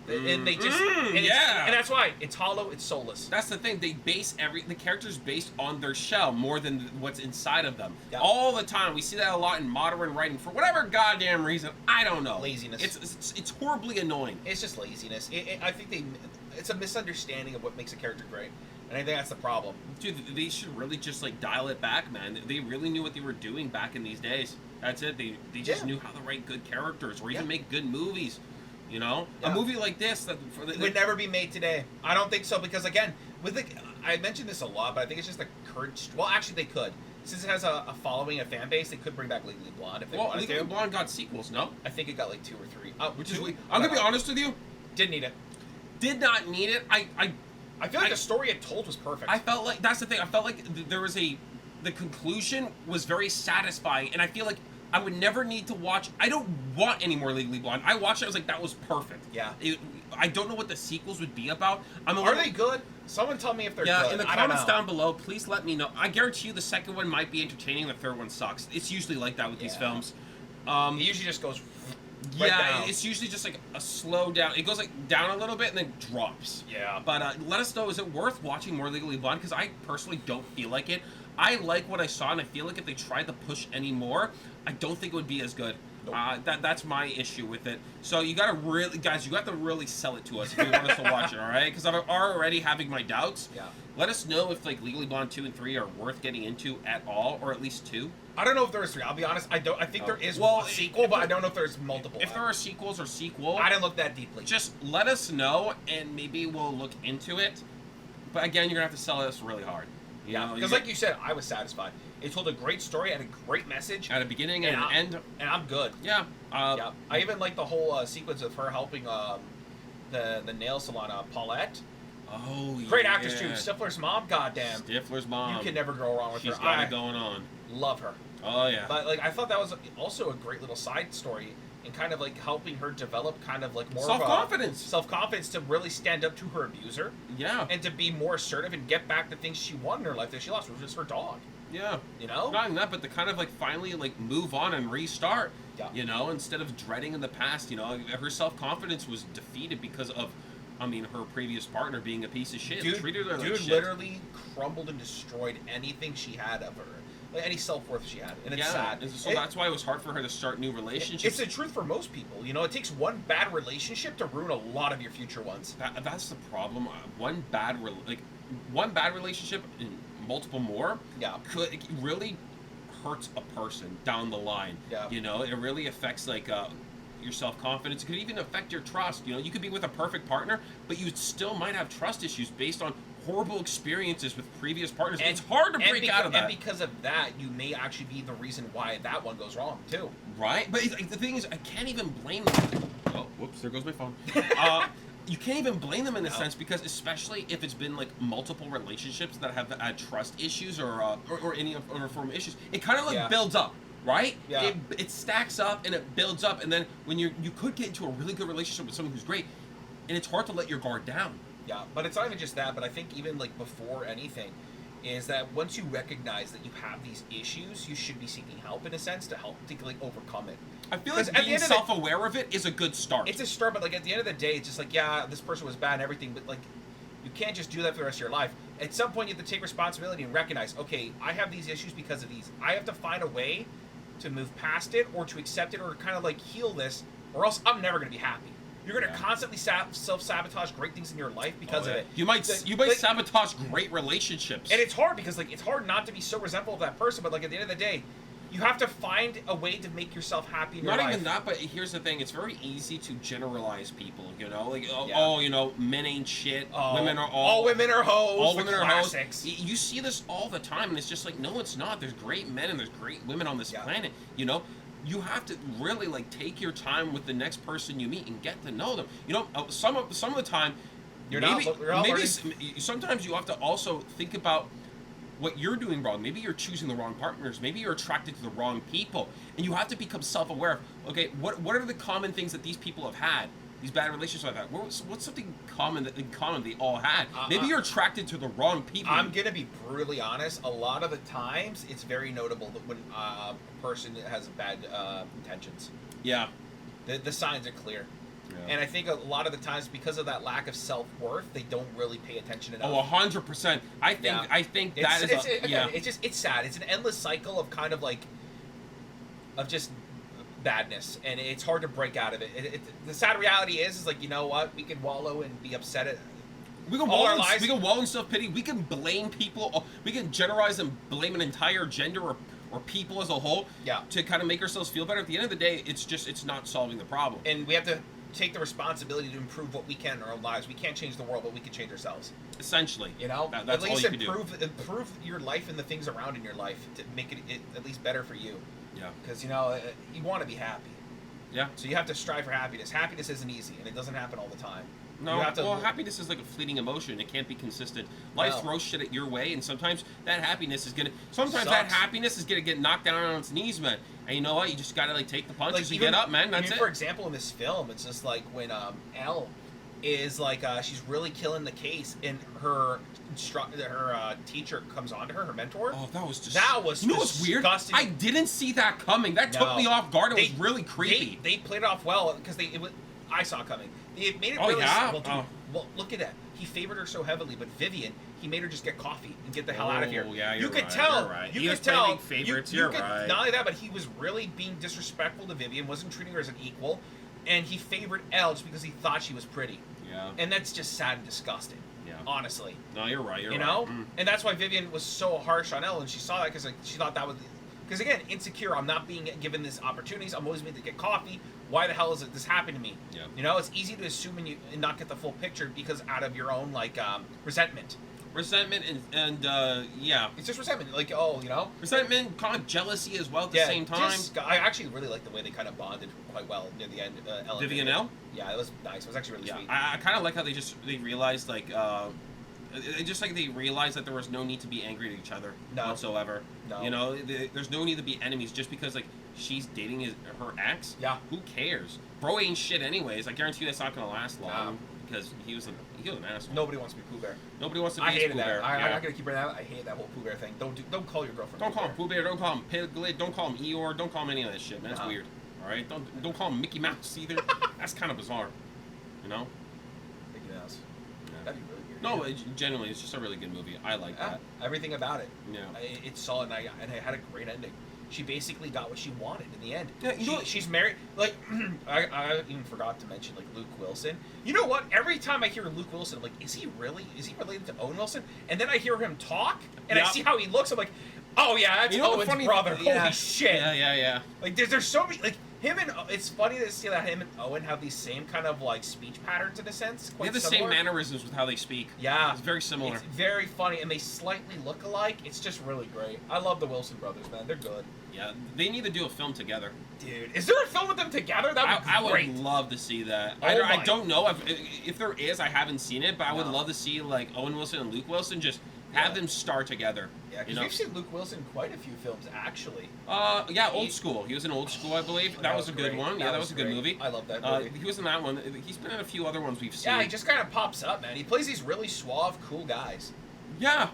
And they just and that's why it's hollow, it's soulless.
That's the thing. They base the characters based on their shell more than what's inside of them.
Yeah.
All the time. We see that a lot in modern writing for whatever goddamn reason. I don't know.
Laziness.
It's horribly annoying.
It's just laziness. I think it's a misunderstanding of what makes a character great, and I think that's the problem.
Dude, they should really just like dial it back, man. They really knew what they were doing back in these days. That's it. They just knew how to write good characters or even make good movies. You know, a movie like this
would never be made today. I don't think so, because again, I mentioned this a lot, but I think it's just the current. Well, actually, they could, since it has a following, a fan base. They could bring back Legally Blonde if they wanted to.
Legally Blonde got sequels, no?
I think it got like 2 or 3.
Which is I'm gonna be honest with you.
Didn't need it.
Did not need it. I
feel like the story it told was perfect.
I felt like that's the thing. I felt like there was the conclusion was very satisfying, and I feel like I would never need to watch. I don't want any more Legally Blonde. I watched it. I was like, that was perfect.
Yeah.
I don't know what the sequels would be about.
Are they good? Someone tell me if they're good.
Yeah, in the comments down below, please let me know. I guarantee you the second one might be entertaining. The third one sucks. It's usually like that with these films.
It usually just goes right down.
It's usually just like a slow down. It goes like down a little bit and then drops.
Yeah.
But let us know, is it worth watching more Legally Blonde? Because I personally don't feel like it. I like what I saw, and I feel like if they tried to push any more, I don't think it would be as good. Nope. That's my issue with it. So you gotta really, guys, you got to really sell it to us if you want us to watch it, all right? Because I'm already having my doubts.
Yeah.
Let us know if like Legally Blonde 2 and 3 are worth getting into at all, or at least 2.
I don't know if there is 3. I'll be honest. I think there is a sequel, but I don't know if there's multiple.
If there are sequels or sequel,
I didn't look that deeply.
Just let us know, and maybe we'll look into it. But again, you're gonna have to sell us really hard.
Yeah, because like you said, I was satisfied. It told a great story, had a great message
at a beginning and an end,
and I'm good.
Yeah.
Yeah. I even like the whole sequence of her helping the nail salon, Paulette.
Oh, yeah.
Great actress too. Stifler's mom, goddamn.
Stifler's mom.
You can never go wrong with her.
She's got it going on.
Love her.
Oh yeah.
But like, I thought that was also a great little side story. And kind of like helping her develop kind of like more self-confidence to really stand up to her abuser.
Yeah.
And to be more assertive and get back the things she won in her life that she lost, which was her dog.
Yeah.
You know?
Not even that, but to kind of like finally like move on and restart.
Yeah.
You know, instead of dreading in the past, you know, her self-confidence was defeated because of, I mean, her previous partner being a piece of shit. Treated her like shit.
Literally crumbled and destroyed anything she had of her. Any self-worth she had, and it's sad.
So that's why it was hard for her to start new relationships.
It's the truth for most people. You know, it takes one bad relationship to ruin a lot of your future ones.
That's the problem. One bad relationship and multiple more it really hurts a person down the line.
Yeah.
You know, it really affects like your self-confidence. It could even affect your trust. You know, you could be with a perfect partner, but you still might have trust issues based on horrible experiences with previous partners. And it's hard to break out of that.
And because of that, you may actually be the reason why that one goes wrong, too.
Right? But the thing is, I can't even blame them. Oh, whoops, there goes my phone. You can't even blame them in a sense, because especially if it's been like multiple relationships that have had trust issues or any other form of issues, it kind of like builds up. Right?
Yeah.
It stacks up and it builds up, and then when you could get into a really good relationship with someone who's great, and it's hard to let your guard down.
Yeah, but it's not even just that, but I think even like before anything, is that once you recognize that you have these issues, you should be seeking help in a sense to help to like overcome it.
I feel like being self-aware of it is a good start.
It's a start, but like at the end of the day, it's just like, yeah, this person was bad and everything, but like you can't just do that for the rest of your life. At some point, you have to take responsibility and recognize, okay, I have these issues because of these. I have to find a way to move past it or to accept it or kind of like heal this, or else I'm never going to be happy. You're gonna constantly self-sabotage great things in your life because of it.
You might sabotage great relationships.
And it's hard because like it's hard not to be so resentful of that person, but like at the end of the day, you have to find a way to make yourself happy in your life.
Not even that, but here's the thing: it's very easy to generalize people. You know, like oh, you know, men ain't shit. Women are
all women are hoes.
All women are hoes.
Classics.
You see this all the time, and it's just like, no, it's not. There's great men and there's great women on this planet. You know. You have to really like take your time with the next person you meet and get to know them. You know, some of the time, sometimes you have to also think about what you're doing wrong. Maybe you're choosing the wrong partners. Maybe you're attracted to the wrong people, and you have to become self-aware of, okay, what are the common things that these people have had? These bad relationships like that. What's something common that they all had? Maybe you're attracted to the wrong people.
I'm gonna be brutally honest. A lot of the times, it's very notable that when a person has bad intentions.
Yeah.
The signs are clear.
Yeah.
And I think a lot of the times, because of that lack of self-worth, they don't really pay attention enough.
Oh, 100%. I think
it's sad. It's an endless cycle of kind of like of just badness, and it's hard to break out of it. The sad reality is like, you know what? We can wallow and be upset at
we can wallow in self-pity. We can blame people. We can generalize and blame an entire gender or people as a whole to kind of make ourselves feel better. At the end of the day, it's not solving the problem.
And we have to take the responsibility to improve what we can in our own lives. We can't change the world, but we can change ourselves.
Essentially.
You know?
That's
at least
all you can do.
Improve your life and the things around in your life to make it at least better for you.
Yeah.
Because, you know, you want to be happy.
Yeah.
So you have to strive for happiness. Happiness isn't easy, and it doesn't happen all the time.
No, happiness is like a fleeting emotion. It can't be consistent. Life throws shit at your way, and sometimes that happiness is gonna get knocked down on its knees, man. And you know what? You just gotta like take the punches and get up, man. That's it.
For example, in this film, it's just like when Elle is like she's really killing the case, and her teacher comes on to her mentor.
Oh, that was
you know what's weird?
I didn't see that coming. That took me off guard. It was really creepy.
They played it off well because I saw it coming. They made it really simple. Well, look at that. He favored her so heavily, but Vivian, he made her just get coffee and get the hell out of here.
Yeah,
you could tell.
You're right.
You could tell.
Favorites. You're right.
Not only that, but he was really being disrespectful to Vivian. Wasn't treating her as an equal, and he favored Elle just because he thought she was pretty.
Yeah.
And that's just sad and disgusting. Yeah. Honestly.
No, you're right.
You know, and that's why Vivian was so harsh on Elle, and she saw that because she thought that was. Because again, insecure. I'm not being given this opportunities. I'm always made to get coffee. Why the hell is this happening to me?
Yeah.
You know, it's easy to assume and not get the full picture because out of your own like resentment.
Resentment and yeah.
It's just resentment, like you know.
Resentment, kind of jealousy as well at the same time.
I actually really like the way they kind of bonded quite well near the end.
Vivian and Elle?
Yeah, it was nice. It was actually really sweet.
I kind of like how they realized like. They realized that there was no need to be angry at each other whatsoever. No. You know, there's no need to be enemies just because like she's dating her ex.
Yeah.
Who cares? Bro ain't shit anyways. I guarantee you that's not gonna last long because he was an asshole.
Nobody wants to be Pooh Bear.
Nobody wants to be
Pooh
Bear.
I'm not gonna keep bringing that up. I hate that whole Pooh Bear thing. Don't call your girlfriend.
Don't call him Pooh Bear. Don't call him Piglet. Don't call him Eeyore. Don't call him any of that shit, man. That's weird. All right. Don't call him Mickey Mouse either. That's kind of bizarre. You know.
Mickey Mouse. That'd be really weird.
No, genuinely, it's just a really good movie. I like that.
Everything about it.
Yeah.
It's solid, and it had a great ending. She basically got what she wanted in the end.
Yeah,
she's married. Like, I even forgot to mention like Luke Wilson. You know what? Every time I hear Luke Wilson, I'm like, is he related to Owen Wilson? And then I hear him talk, and I see how he looks. I'm like, oh yeah, that's Owen's brother. Holy shit.
Yeah.
Like, there's so many like. Him and it's funny to see that him and Owen have these same kind of like speech patterns in a sense.
They have the same mannerisms with how they speak.
Yeah,
it's very similar.
It's very funny, and they slightly look alike. It's just really great. I love the Wilson brothers, man. They're good.
Yeah, they need to do a film together.
Dude, is there a film with them together? That would be great.
I would love to see that.
Oh
I don't know if there is. I haven't seen it, but I would love to see like Owen Wilson and Luke Wilson just have them star together.
Yeah, because we've seen Luke Wilson in quite a few films, actually.
Yeah, Old School. He was in Old School, I believe. That was a good one. Yeah, that was a good movie.
I love that movie.
He was in that one. He's been in a few other ones we've seen.
Yeah, he just kind of pops up, man. He plays these really suave, cool guys.
Yeah.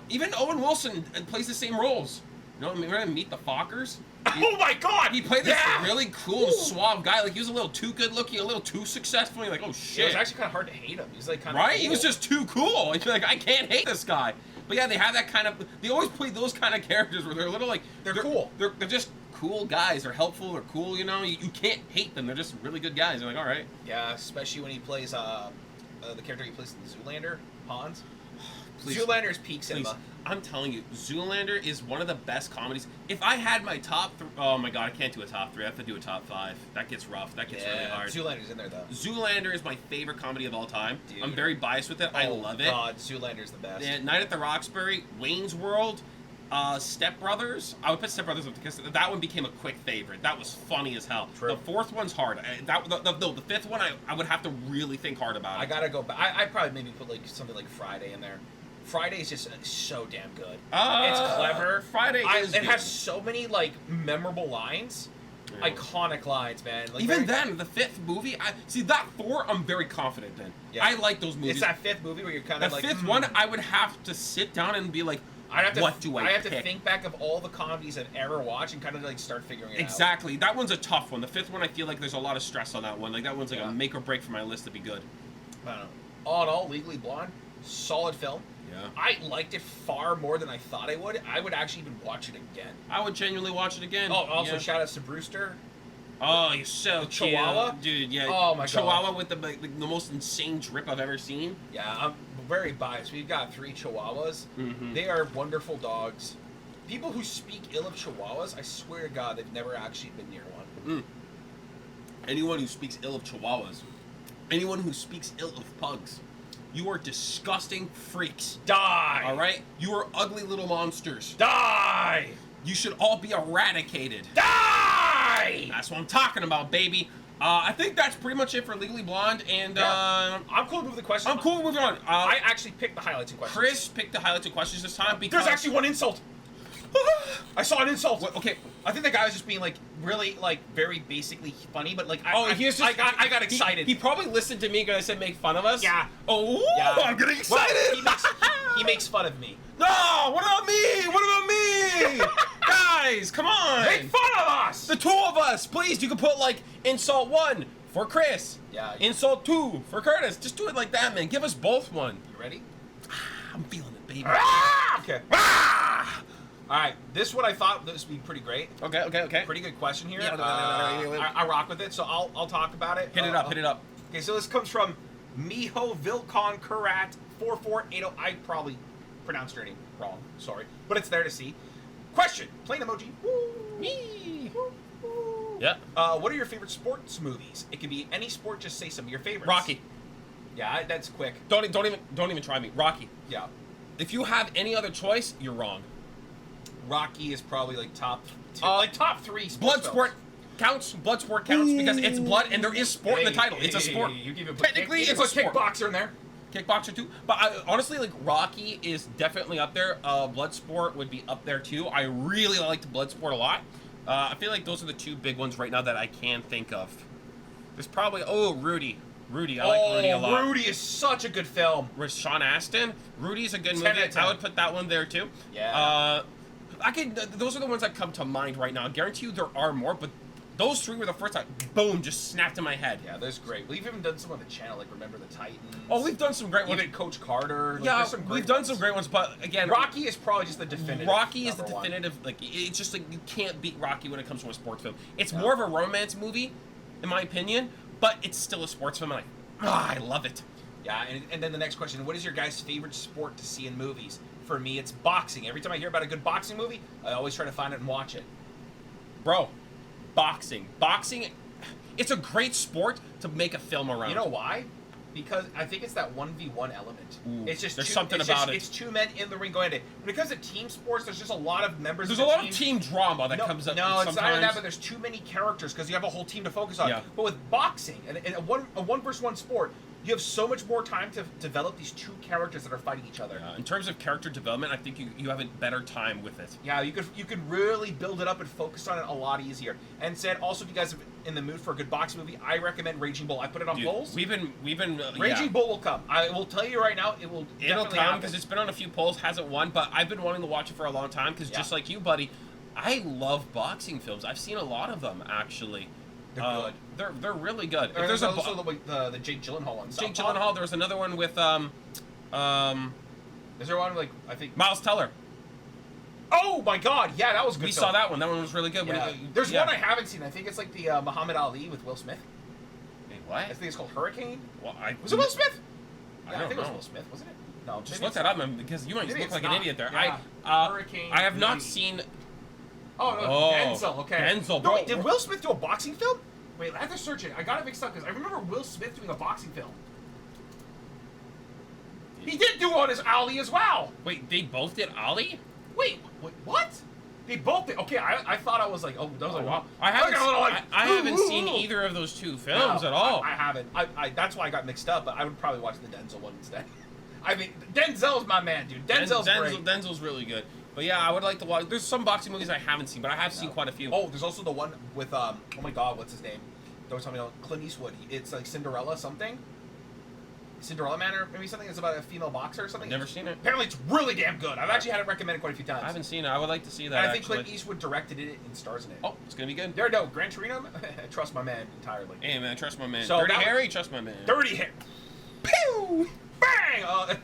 Even Owen Wilson plays the same roles. You know, remember Meet the Fockers?
Oh my God!
He played this really cool and suave guy. Like, he was a little too good looking, a little too successful. You're like, oh shit.
It was actually kind of hard to hate him. He was like kind of
right.
Cool.
He was just too cool. You're like, I can't hate this guy. But yeah, they have that kind of. They always play those kind of characters where they're a little like
they're cool.
They're just cool guys. They're helpful. They're cool. You know, you can't hate them. They're just really good guys. You're like, all right.
Yeah, especially when he plays the character he plays in Zoolander, Hans.
Please.
Zoolander is peak cinema.
I'm telling you, Zoolander is one of the best comedies. If I had my top oh my god, I can't do a top 3. I have to do a top 5. That gets rough. That gets really hard.
Zoolander is in there though.
Zoolander is my favorite comedy of all time.
Dude.
I'm very biased with it. I love it.
God, Zoolander is the best.
Yeah, Night at the Roxbury, Wayne's World, Step Brothers. I would put Step Brothers up because that one became a quick favorite. That was funny as hell.
True.
The fourth one's hard. The fifth one, I would have to really think hard about it.
I gotta go back. I probably maybe put like something like Friday in there. Friday is just so damn good. It's clever.
Friday is
it
good.
has so many like memorable lines,
Yeah.
iconic lines, man. Like,
Even then, the fifth movie, that 4, I'm very confident in.
Yeah.
I like those movies.
It's that fifth movie where you're kind
the
of like
fifth one, I would have to sit down and be like, what do I
I have
pick?
to think back of all the comedies I've ever watched and kind of like start figuring it out.
Exactly. That one's a tough one. The fifth one, I feel like there's a lot of stress on that one. Like that one's like
Yeah.
a make or break for my list to be good.
I don't know. All in all, Legally Blonde, solid film.
Yeah.
I liked it far more than I thought I would. I would actually even watch it again.
I would genuinely watch it again.
Oh, also
Yeah.
shout outs to Brewster.
Oh, you're so cute.
Chihuahua?
Dude, yeah.
Oh, my God.
Chihuahua with the most insane drip I've ever seen.
Yeah, I'm very biased. We've got 3 Chihuahuas.
Mhm.
They are wonderful dogs. People who speak ill of Chihuahuas, I swear to God, they've never actually been near one.
Anyone who speaks ill of Chihuahuas, anyone who speaks ill of pugs, you are disgusting freaks.
Die!
All right? You are ugly little monsters.
Die!
You should all be eradicated.
Die!
That's what I'm talking about, baby. I think that's pretty much it for Legally Blonde, and
I'm cool with the question.
I'm cool moving on.
I actually picked the highlights and questions.
Chris picked the highlights and questions this time because
There's actually one insult. I saw an insult.
What, okay.
I think the guy was just being like really like very basically funny, but like I got excited.
He probably listened to me because I said make fun of us.
Yeah.
Oh,
Yeah.
I'm getting
Well,
excited.
he makes fun of me.
No, what about me? What about me? Guys, come on.
Make fun of us.
The 2 of us, please. You can put like insult 1 for Chris.
Yeah.
Insult 2 for Curtis. Just do it like that, man. Give us both one.
You ready?
I'm feeling it, baby.
Okay.
Ah!
All right. This one I thought this would be pretty great.
Okay.
Pretty good question here.
Yeah.
I rock with it, so I'll talk about it.
Hit it up. Hit it up.
Okay, so this comes from Miho Vilcon Karat 4480. I probably pronounced her name wrong. Sorry, but it's there to see. Question. Plain emoji.
Me.
Woo.
Yeah.
What are your favorite sports movies? It can be any sport. Just say some of your favorites.
Rocky.
Yeah, that's quick.
Don't even try me. Rocky.
Yeah.
If you have any other choice, you're wrong.
Rocky is probably like top 2,
like
top 3 sports
Bloodsport counts. Bloodsport counts because it's blood and there is sport in the title. It's a sport.
You can even put
Technically,
you
it's
can
a
put
sport.
kickboxer in there.
Kickboxer too. But honestly, like Rocky is definitely up there. Bloodsport would be up there too. I really liked Bloodsport a lot. I feel like those are the 2 big ones right now that I can think of. There's probably Rudy. I like Rudy a lot.
Rudy is such a good film.
With Sean Astin. Rudy's a good
10
movie.
out of 10.
I would put that one there too.
Yeah.
Those are the ones that come to mind right now. I guarantee you there are more, but those 3 were the first that boom just snapped in my head.
Yeah, that's great. We've even done some on the channel, like Remember the Titans.
Oh, we've done some great ones.
Even Coach Carter. Like,
Yeah,
there's some great
we've done
ones.
some great ones, but again,
Rocky is probably just the definitive.
Rocky is the
number one.
definitive. Like it's just like you can't beat Rocky when it comes to a sports film. It's
No.
more of a romance movie, in my opinion, but it's still a sports film, and I love it.
Yeah, and then the next question: what is your guys' favorite sport to see in movies? For me, it's boxing. Every time I hear about a good boxing movie, I always try to find it and watch it.
Bro, boxing, it's a great sport to make a film around.
You know why? Because I think it's that 1v1 element.
Ooh,
It's just
there's
two,
something
it's
about
just,
it.
It's 2 men in the ring going at it. When it comes to team sports, there's just a lot of members.
There's
of
a
the
lot of team drama that comes up.
No, it's
sometimes.
not even that, but there's too many characters because you have a whole team to focus on.
Yeah.
But with boxing and a one versus one sport, you have so much more time to develop these 2 characters that are fighting each other.
In terms of character development, I think you have a better time with it.
Yeah, you could really build it up and focus on it a lot easier. And said also, if you guys are in the mood for a good boxing movie, I recommend Raging Bull. I put it on
Dude,
polls.
we've been
Raging Bull will come. I will tell you right now,
It'll
definitely
come
happen.
because it's been on a few polls, hasn't won, but I've been wanting to watch it for a long time because just like you, buddy, I love boxing films. I've seen a lot of them actually.
They're good.
They're really good.
Or there's also the Jake Gyllenhaal one.
Jake Gyllenhaal. There was another one with
Is there one like I think
Miles Teller.
Oh my God! Yeah, that was a good.
We
film.
saw that one. That one was really good.
Yeah. There's one I haven't seen. I think it's like the Muhammad Ali with Will Smith.
Wait, what?
I think it's called Hurricane.
Well,
Was it Will Smith?
I
Yeah,
don't
I think it was
know.
Will Smith, wasn't it? No,
Just look that up, man, because you might
Maybe
look
it's
like
not.
an idiot there.
Yeah. Hurricane
I have not
Beauty.
seen.
Oh, no,
Oh,
Denzel. Okay.
Denzel,
No,
bro.
wait, did Will Smith do a boxing film? Wait, I have to search it. I got it mixed up because I remember Will Smith doing a boxing film. He did do on his Ali as well.
Wait, they both did Ollie?
Wait, what? They both did. Okay, I thought I was like, oh, that was like, wow.
I haven't,
Look, like,
I haven't
ooh,
seen
ooh.
either of those two films
No,
at all.
I haven't. That's why I got mixed up. But I would probably watch the Denzel one instead. I mean, Denzel's my man, dude. Denzel's great.
Denzel's really good. But yeah, I would like to watch. There's some boxing movies I haven't seen, but I have seen quite a few.
Oh, there's also the one with oh my God, what's his name? Don't tell me. Clint Eastwood. It's like Cinderella something. Cinderella Man or maybe something that's about a female boxer or something.
I've never seen it.
Apparently, it's really damn good. I've actually had it recommended quite a few times.
I haven't seen it. I would like to see that.
And I think
actually.
Clint Eastwood directed it and stars in it.
Oh, it's gonna be good.
There, no, Gran Torino. Trust my man entirely.
Hey man, trust my man.
So
Dirty
that-
Harry, trust my man.
Dirty Harry. Pew! Bang!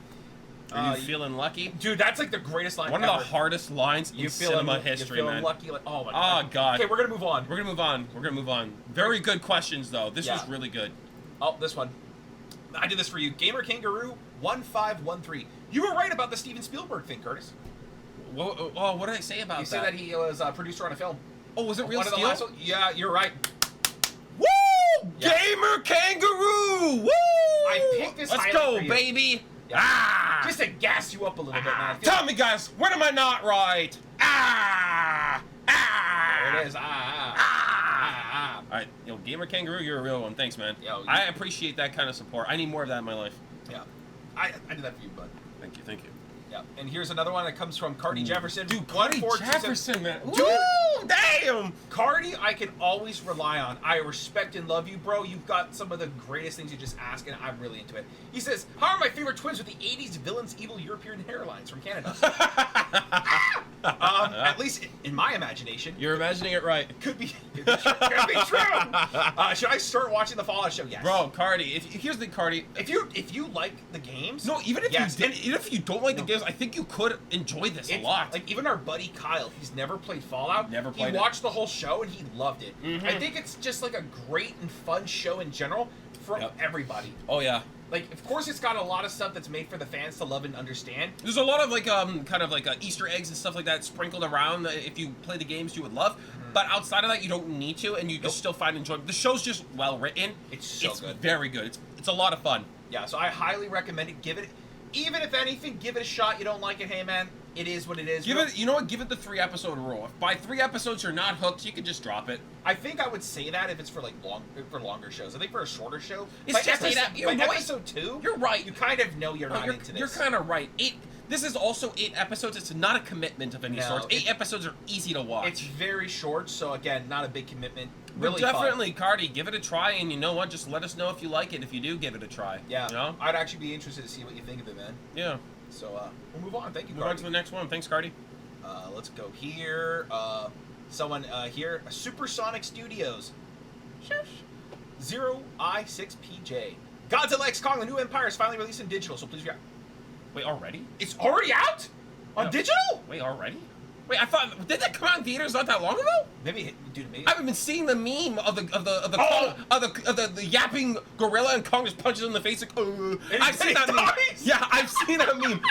Are you feeling lucky?
Dude, that's like the greatest line
One
ever.
of the hardest lines in cinema history,
you feeling
man.
lucky? Like, oh my
Oh God.
Okay, we're gonna move on.
We're gonna move on. We're gonna move on. Very good questions though. This
Yeah.
was really good.
Oh, this one. I did this for you. Gamer Kangaroo 1513. You were right about the Steven Spielberg thing, Curtis.
What did I say about
You
that?
said that he was a producer on a film.
Oh, was it Real
One of the
Steel?
last one- Yeah, you're right.
Woo!
Yeah.
Gamer Kangaroo! Woo!
I picked this
Let's
highlight
go,
for you.
baby!
Yeah.
Ah!
Just to gas you up a little bit, man. I feel
Tell me, guys, when am I not right? Ah! Ah!
There it is. Ah.
All right, yo, Gamer Kangaroo, you're a real one. Thanks, man.
Yo,
I appreciate that kind of support. I need more of that in my life.
Yeah. I did that for you, bud.
Thank you, thank you.
Yeah. And here's another one that comes from Cardi Jefferson.
Dude, Cardi
1427.
Jefferson, man.
Dude.
Woo! Damn!
Cardi, I can always rely on. I respect and love you, bro. You've got some of the greatest things you just ask, and I'm really into it. He says, how are my favorite twins with the 80s villains, evil European hairlines from Canada? At least in my imagination.
You're imagining it right.
Could be true. Should I start watching the Fallout show? Yes.
Bro, Cardi, here's the Cardi.
If you like the games,
No, even if
yes,
you did, even if you don't like the games, I think you could enjoy this a lot.
Like even our buddy Kyle, he's never played Fallout.
Never played
He
it.
watched the whole show and he loved it.
Mhm.
I think it's just like a great and fun show in general for
Yep.
everybody.
Oh yeah.
Like, of course, it's got a lot of stuff that's made for the fans to love and understand.
There's a lot of like kind of like Easter eggs and stuff like that sprinkled around that if you play the games you would love. But outside of that, you don't need to, and you can still find enjoyment. The show's just well written.
It's so
It's
good.
very good. It's a lot of fun.
Yeah, so I highly recommend it. Give it, even if anything, give it a shot. You don't like it, hey man, it is what it is.
Give it, you know what? Give it the 3-episode rule. If by 3 episodes you're not hooked, you can just drop it.
I think I would say that if it's for like longer shows. I think for a shorter show,
It's
by
just
by episode 2,
You're right.
you kind of know you're
No,
not into this.
You're kind of right. This is also 8 episodes. It's not a commitment of any
No,
sort. 8 episodes are easy to watch.
It's very short, so again, not a big commitment.
But
Really
definitely, Cardi, give it a try, and you know what? Just let us know if you like it. If you do, give it a try.
fun. Yeah,
You know?
I'd actually be interested to see what you think of it, man.
Yeah.
So we'll move on. Thank you,
Move on
Cardi.
to the next one. Thanks, Cardi.
Let's go here. Someone here, Supersonic Studios. 0i6pj. Godzilla X Kong: The New Empire is finally released in digital, so please grab.
Wait, already?
It's already out on
No.
digital.
Wait, already? Wait, I thought did that come out in theaters not that long ago?
Maybe, dude, maybe.
I haven't been seeing the meme of the
Oh!
the yapping gorilla and Kong just punches him in the face. Like,
And
I've seen
he
that meme.
dies?
Yeah, I've seen that meme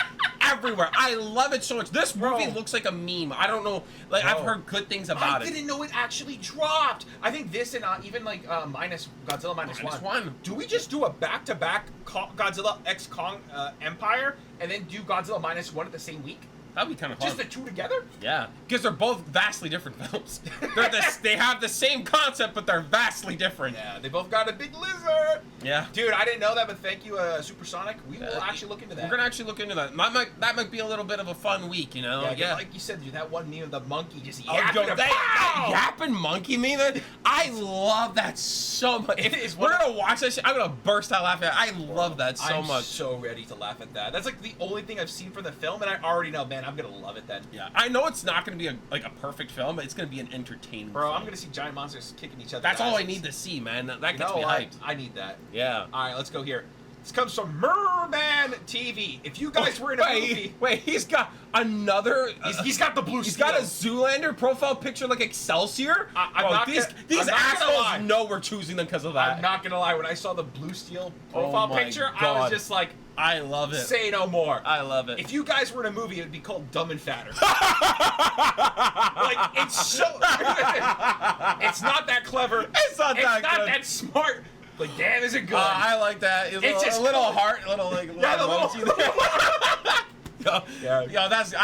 everywhere. I love it so much. This movie
Bro.
looks like a meme. I don't know. Like I've
Bro.
heard good things about
I
it.
didn't know it actually dropped. I think this and even like Godzilla minus
Minus
one.
one.
Do we just do a back-to-back Godzilla X Kong Empire and then do Godzilla minus one at the same week?
That'd be kind of fun.
Just the two together?
Yeah, because they're both vastly different films. They have the same concept, but they're vastly different.
Yeah, they both got a big lizard.
Yeah.
Dude, I didn't know that, but thank you, Supersonic. We will actually look into that.
We're gonna actually look into that. That might be a little bit of a fun week, you know?
yeah, like you said, dude, that one meme of the monkey just
Oh,
yapping.
yo, that yapping monkey meme, man, I love that so much.
It is
We're
one
gonna watch that shit. I'm gonna burst out laughing. I love that so
I'm
much.
so ready to laugh at that. That's like the only thing I've seen from the film, and I already know, man, I'm gonna love it then.
Yeah, I know it's not gonna be a perfect film, but it's gonna be an entertaining
Bro,
film.
I'm gonna see giant monsters kicking each other.
That's all I need to see, man. That gets me hyped.
I need that.
Yeah.
All right, let's go here. This comes from Merman TV. If you guys were in a movie...
Wait, he's got another...
He's got the blue
He's
steel.
got a Zoolander profile picture like Excelsior? These
I'm not
assholes know we're choosing them because of that.
I'm not gonna lie, when I saw the blue steel profile
my
picture, I
God.
was just like,
I love it.
say no more.
I love it.
If you guys were in a movie, it would be called Dumb and Fatter. Like, it's so... it's not that clever.
It's not
that smart. Like, damn, is it good?
I like that. It's
just
a little
cool.
heart, a little like...
Yeah, the
emoji
little...
there. Yo, that's...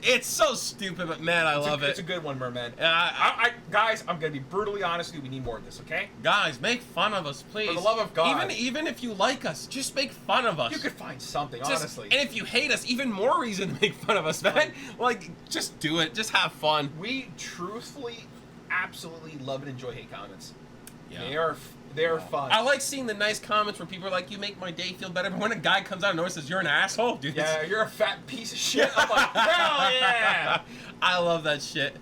it's so stupid, but man, I love it.
It's a good one, Merman.
I
guys, I'm gonna be brutally honest with you. We need more of this, okay?
Guys, make fun of us, please.
For the love of God.
Even if you like us, just make fun of us.
You could find something,
Just-
honestly.
And if you hate us, even more reason to make fun of us, man. Like, just do it. Just have fun.
We truthfully, absolutely love and enjoy hate comments.
Yeah.
They are fun.
I like seeing the nice comments where people are like, "You make my day feel better." But when a guy comes out and notices you're an asshole, dude.
Yeah, you're a fat piece of shit. I'm like, hell yeah!
I love that shit.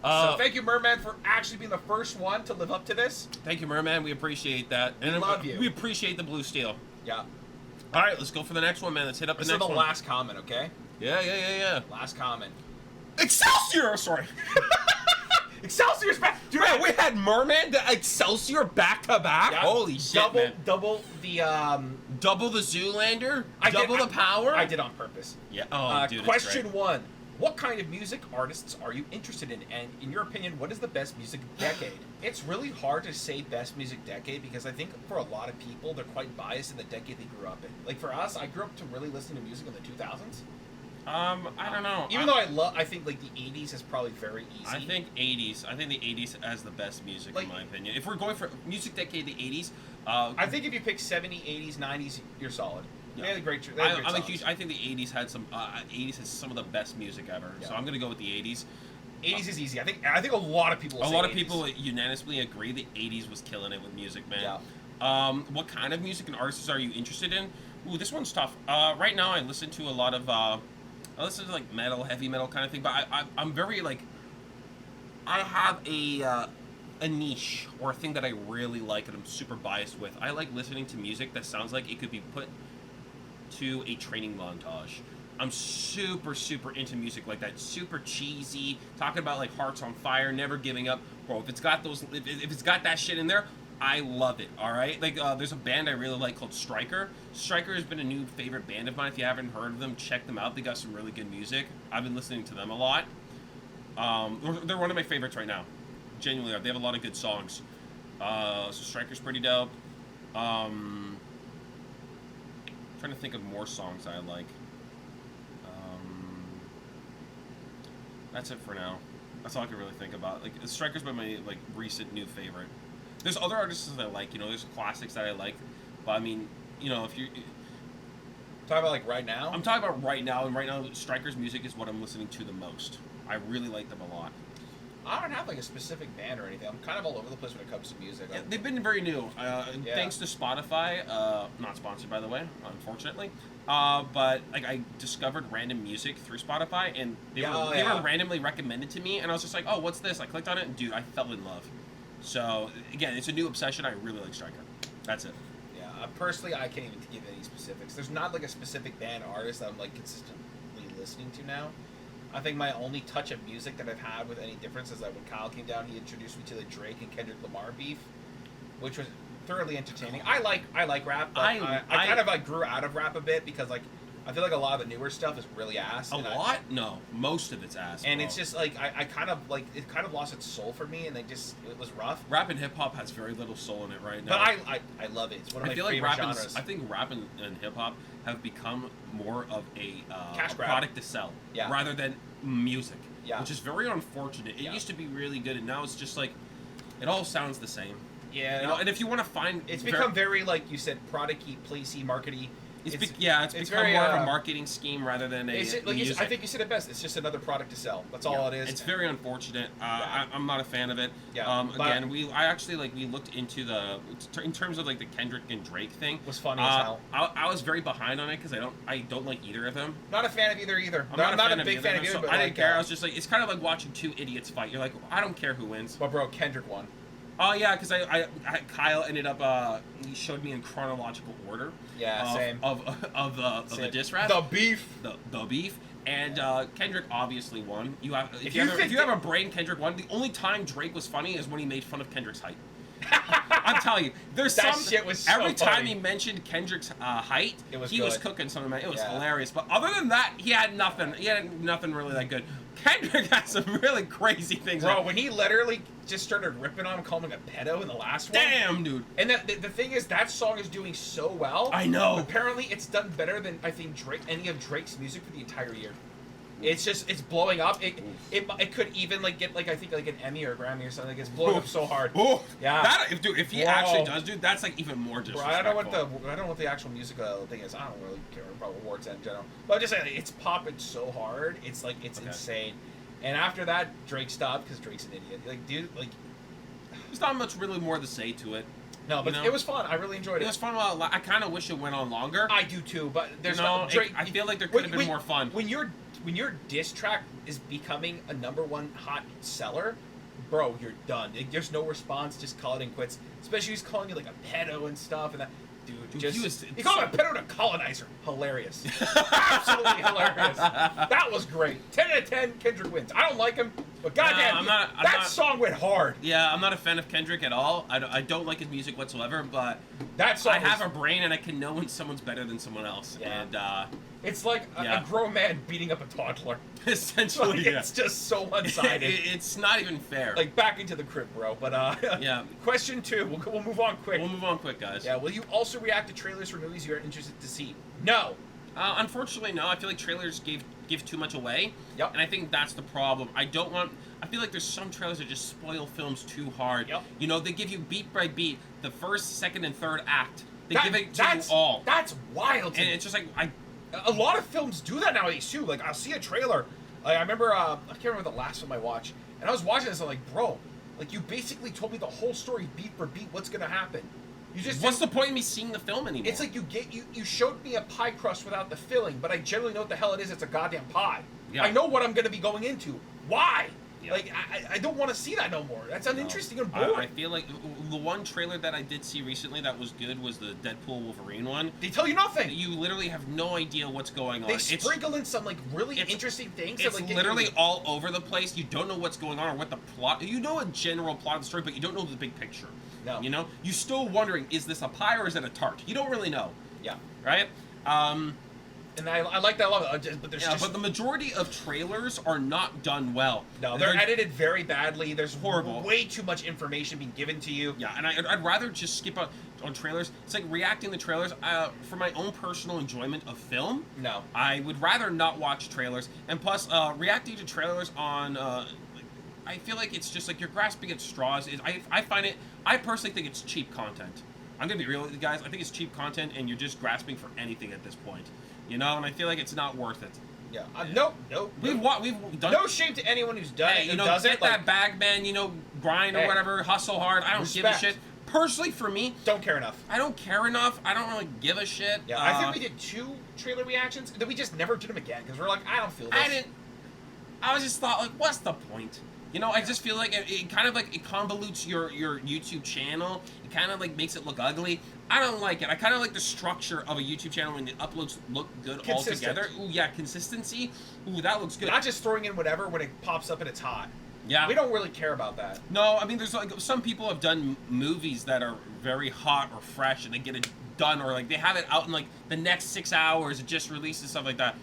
So thank you, Merman, for actually being the first one to live up to this.
Thank you, Merman. We appreciate that. And
love you.
We appreciate the blue steel.
Yeah.
All right, let's go for the next one, man. Let's hit up the
This
next
is the
one.
last comment, okay?
Yeah.
Last comment.
Excelsior! Sorry.
Excelsior's back! Dude,
Man, we had Merman to Excelsior back to back.
Yeah.
Holy shit, man.
Double the
Double the Zoolander.
I
Double
did-
the power.
I did on purpose.
Yeah. Oh, dude.
Question
it's great.
1. What kind of music artists are you interested in? And in your opinion, what is the best music decade? It's really hard to say best music decade because I think for a lot of people, they're quite biased in the decade they grew up in. Like for us, I grew up to really listening to music in the 2000s.
I don't know.
Even though I think like the 80s is probably very easy.
I think 80s. I think the 80s has the best music,
Like-
in my opinion. If we're going for music decade, the 80s.
I think if you pick 70s, 80s, 90s, you're solid.
Yeah.
They had great.
I'm a huge. I think the 80s had some. 80s has some of the best music ever.
Yeah.
So I'm gonna go with the 80s.
80s is easy. I think a lot of people. Will
A
say
lot of
80s.
people unanimously agree the 80s was killing it with music, man.
Yeah.
What kind of music and artists are you interested in? Ooh, this one's tough. Right now, I listen to a lot of. I listen to like metal, heavy metal kind of thing. But I'm very like. I have a niche or a thing that I really like and I'm super biased with. I like listening to music that sounds like it could be put to a training montage. I'm super into music like that, super cheesy, talking about like hearts on fire, never giving up. Bro, if it's got that shit in there, I love it. All right, like there's a band I really like called Stryker. Stryker has been a new favorite band of mine. If you haven't heard of them, check them out. They got some really good music. I've been listening to them a lot. They're one of my favorites right now. Genuinely, they have a lot of good songs. So Stryker's pretty dope. Trying to think of more songs I like. That's it for now. That's all I can really think about. Like Stryker's been my like recent new favorite. There's other artists that I like. You know, there's classics that I like. But I mean, you know, if you
Talking about like right now.
I'm talking about right now, and right now Stryker's music is what I'm listening to the most. I really like them a lot.
I don't have like a specific band or anything. I'm kind of all over the place when it comes to music.
Yeah, they've been very new. Thanks to Spotify. Not sponsored, by the way, unfortunately. But like I discovered random music through Spotify, and they were randomly recommended to me, and I was just like, oh, what's this? I clicked on it, and dude, I fell in love. So again, it's a new obsession. I really like Stryker. That's it.
Yeah, personally, I can't even give any specifics. There's not like a specific band or artist that I'm like consistently listening to now. I think my only touch of music that I've had with any difference is that when Kyle came down, he introduced me to the Drake and Kendrick Lamar beef, which was thoroughly entertaining. I like rap, but I kind of like grew out of rap a bit because like I feel like a lot of the newer stuff is really ass.
No, most of it's ass.
And
bro.
it's just like I kind of like it kind of lost its soul for me, and it was rough.
Rap and hip hop has very little soul in it right now.
But I love it. It's one of my
feel like
favorite
rap
genres.
I think rap and hip hop have become more of a
Cash grab.
product to sell, rather than music.
Yeah.
Which is very unfortunate. It used to be really good, and now it's just like it all sounds the same.
Yeah.
You know, and if you want to find,
it's become very like you said, product-y, placey, markety.
It's become
very,
more of a marketing scheme rather than a
music. I think you said it best. It's just another product to sell. That's all it is.
It's very unfortunate. I'm not a fan of it.
Yeah.
Again, we looked into in terms of like the Kendrick and Drake thing.
It was funny as hell.
I was very behind on it because I don't like either of them.
Not a fan of either. I'm not a big fan of either.
But I didn't care. I was just like, it's kind of like watching two idiots fight. You're like, I don't care who wins.
But bro, Kendrick won.
Oh yeah, because Kyle ended up he showed me in chronological order.
Yeah, same.
Of the diss rap.
The beef.
The beef. And Kendrick obviously won. If
you
have a brain, Kendrick won. The only time Drake was funny is when he made fun of Kendrick's height. I'm telling you, there's
that
some
shit was so
every time
funny.
he mentioned Kendrick's height, he was cooking something. It was hilarious. But other than that, he had nothing. He had nothing really that good. Kendrick had some really crazy things.
Bro, when he literally just started ripping on him, calling him a pedo in the last one.
Damn, dude.
And the thing is, that song is doing so well.
I know.
Apparently, it's done better than I think any of Drake's music for the entire year. It's blowing up. It could even like get like I think like an Emmy or a Grammy or something. Like it's blowing up so hard.
Oh,
yeah.
That if he actually does, dude, that's like even more
Bro,
disrespectful.
I don't know what the actual music thing is. I don't really care about awards in general. But I'm just saying, it's popping so hard. It's like insane. And after that, Drake stopped because Drake's an idiot. Like, dude, like
there's not much really more to say to it.
No, but it was fun. I really enjoyed it.
It was fun. I kind of wish it went on longer.
I do too, but there's
Drake. I feel like there could have been more fun.
When your diss track is becoming a #1 hot seller, bro, you're done. There's no response. Just call it and quits. Especially he's calling you like a pedo and stuff and that. Dude, he called him a pedo to colonizer. Hilarious. Absolutely hilarious. That was great. 10 out of 10, Kendrick wins. I don't like him, but goddamn, that song went hard.
Yeah, I'm not a fan of Kendrick at all. I don't like his music whatsoever, but
that song
I have a brain and I can know when someone's better than someone else. Yeah. And
it's like a grown man beating up a toddler.
Essentially,
it's just so one-sided.
It's not even fair.
Like back into the crib, bro. But
yeah.
Question 2. We'll move on quick.
We'll move on quick, guys.
Yeah. Will you also react to trailers for movies you are interested to see? No.
Unfortunately, no. I feel like trailers give too much away.
Yep.
And I think that's the problem. I feel like there's some trailers that just spoil films too hard.
Yep.
You know, they give you beat by beat the first, second, and third act. They give it to you all.
That's wild.
And it's just like
a lot of films do that nowadays too. Like I'll see a trailer. Like, I remember I can't remember the last film I watched, and I was watching this. I'm like, bro, like you basically told me the whole story beat for beat. What's gonna happen?
What's the point of me seeing the film anymore?
It's like you showed me a pie crust without the filling, but I generally know what the hell it is. It's a goddamn pie. Yeah. I know what I'm gonna be going into. Why? Yeah. Like I don't want to see that no more. That's uninteresting and boring.
I feel like the one trailer that I did see recently that was good was the Deadpool Wolverine one.
They tell you nothing.
You literally have no idea what's going on.
They sprinkle in some like really interesting things.
It's
that, like,
literally all over the place. You don't know what's going on or what the plot. You know a general plot of the story, but you don't know the big picture.
No.
You know, you're still wondering: is this a pie or is it a tart? You don't really know.
Yeah.
Right.
And I like that a lot, but
but the majority of trailers are not done well.
No, they're edited very badly. There's
horrible.
Way too much information being given to you.
Yeah, and I'd rather just skip on trailers. It's like reacting to trailers for my own personal enjoyment of film.
No,
I would rather not watch trailers. And plus, reacting to trailers on, I feel like it's just like you're grasping at straws. I personally think it's cheap content. I'm gonna be real with you guys. I think it's cheap content, and you're just grasping for anything at this point. You know, and I feel like it's not worth it.
Yeah. Nope.
We've done.
No shame to anyone who's done it.
You know, get that bag, man. You know, grind or whatever, hustle hard. I don't give a shit. Personally, for me,
don't care enough.
I don't care enough. I don't really give a shit.
Yeah, I think we did 2 trailer reactions, and then we just never did them again because we're like, I don't feel this.
I just thought, like, what's the point? You know, I just feel like it kind of like it convolutes your YouTube channel. It kind of like makes it look ugly. I don't like it. I kind of like the structure of a YouTube channel when the uploads look good all together. Ooh, yeah, consistency. Ooh, that looks good.
Not just throwing in whatever when it pops up and it's hot.
Yeah.
We don't really care about that.
No, I mean, there's like some people have done movies that are very hot or fresh and they get it done, or like they have it out in like the next 6 hours. It just releases stuff like that.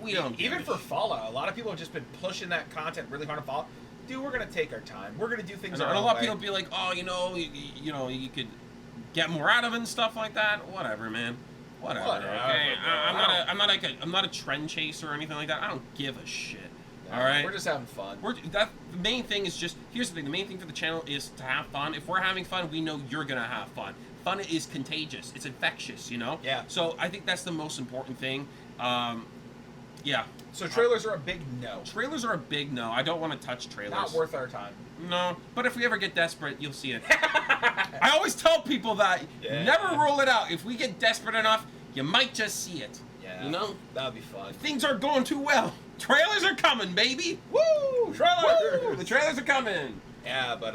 We don't.
Even for Fallout, a lot of people have just been pushing that content really hard to Fallout. Dude, we're gonna take our time. We're gonna do things.
And a lot of people be like, oh, you know, you could get more out of it and stuff like that. Whatever, man. Whatever. Okay. I'm not a trend chaser or anything like that. I don't give a shit.
No,
all right.
We're just having fun.
The main thing is just here's the thing. The main thing for the channel is to have fun. If we're having fun, we know you're gonna have fun. Fun is contagious. It's infectious. You know.
Yeah.
So I think that's the most important thing. Yeah.
So trailers are a big no.
Trailers are a big no. I don't want to touch trailers.
Not worth our time.
No, but if we ever get desperate, you'll see it. I always tell people that. Yeah. Never rule it out. If we get desperate enough, you might just see it.
Yeah.
You know?
That'd be fun.
Things aren't going too well. Trailers are coming, baby.
Woo! Trailers!
Woo! The trailers are coming.
Yeah, but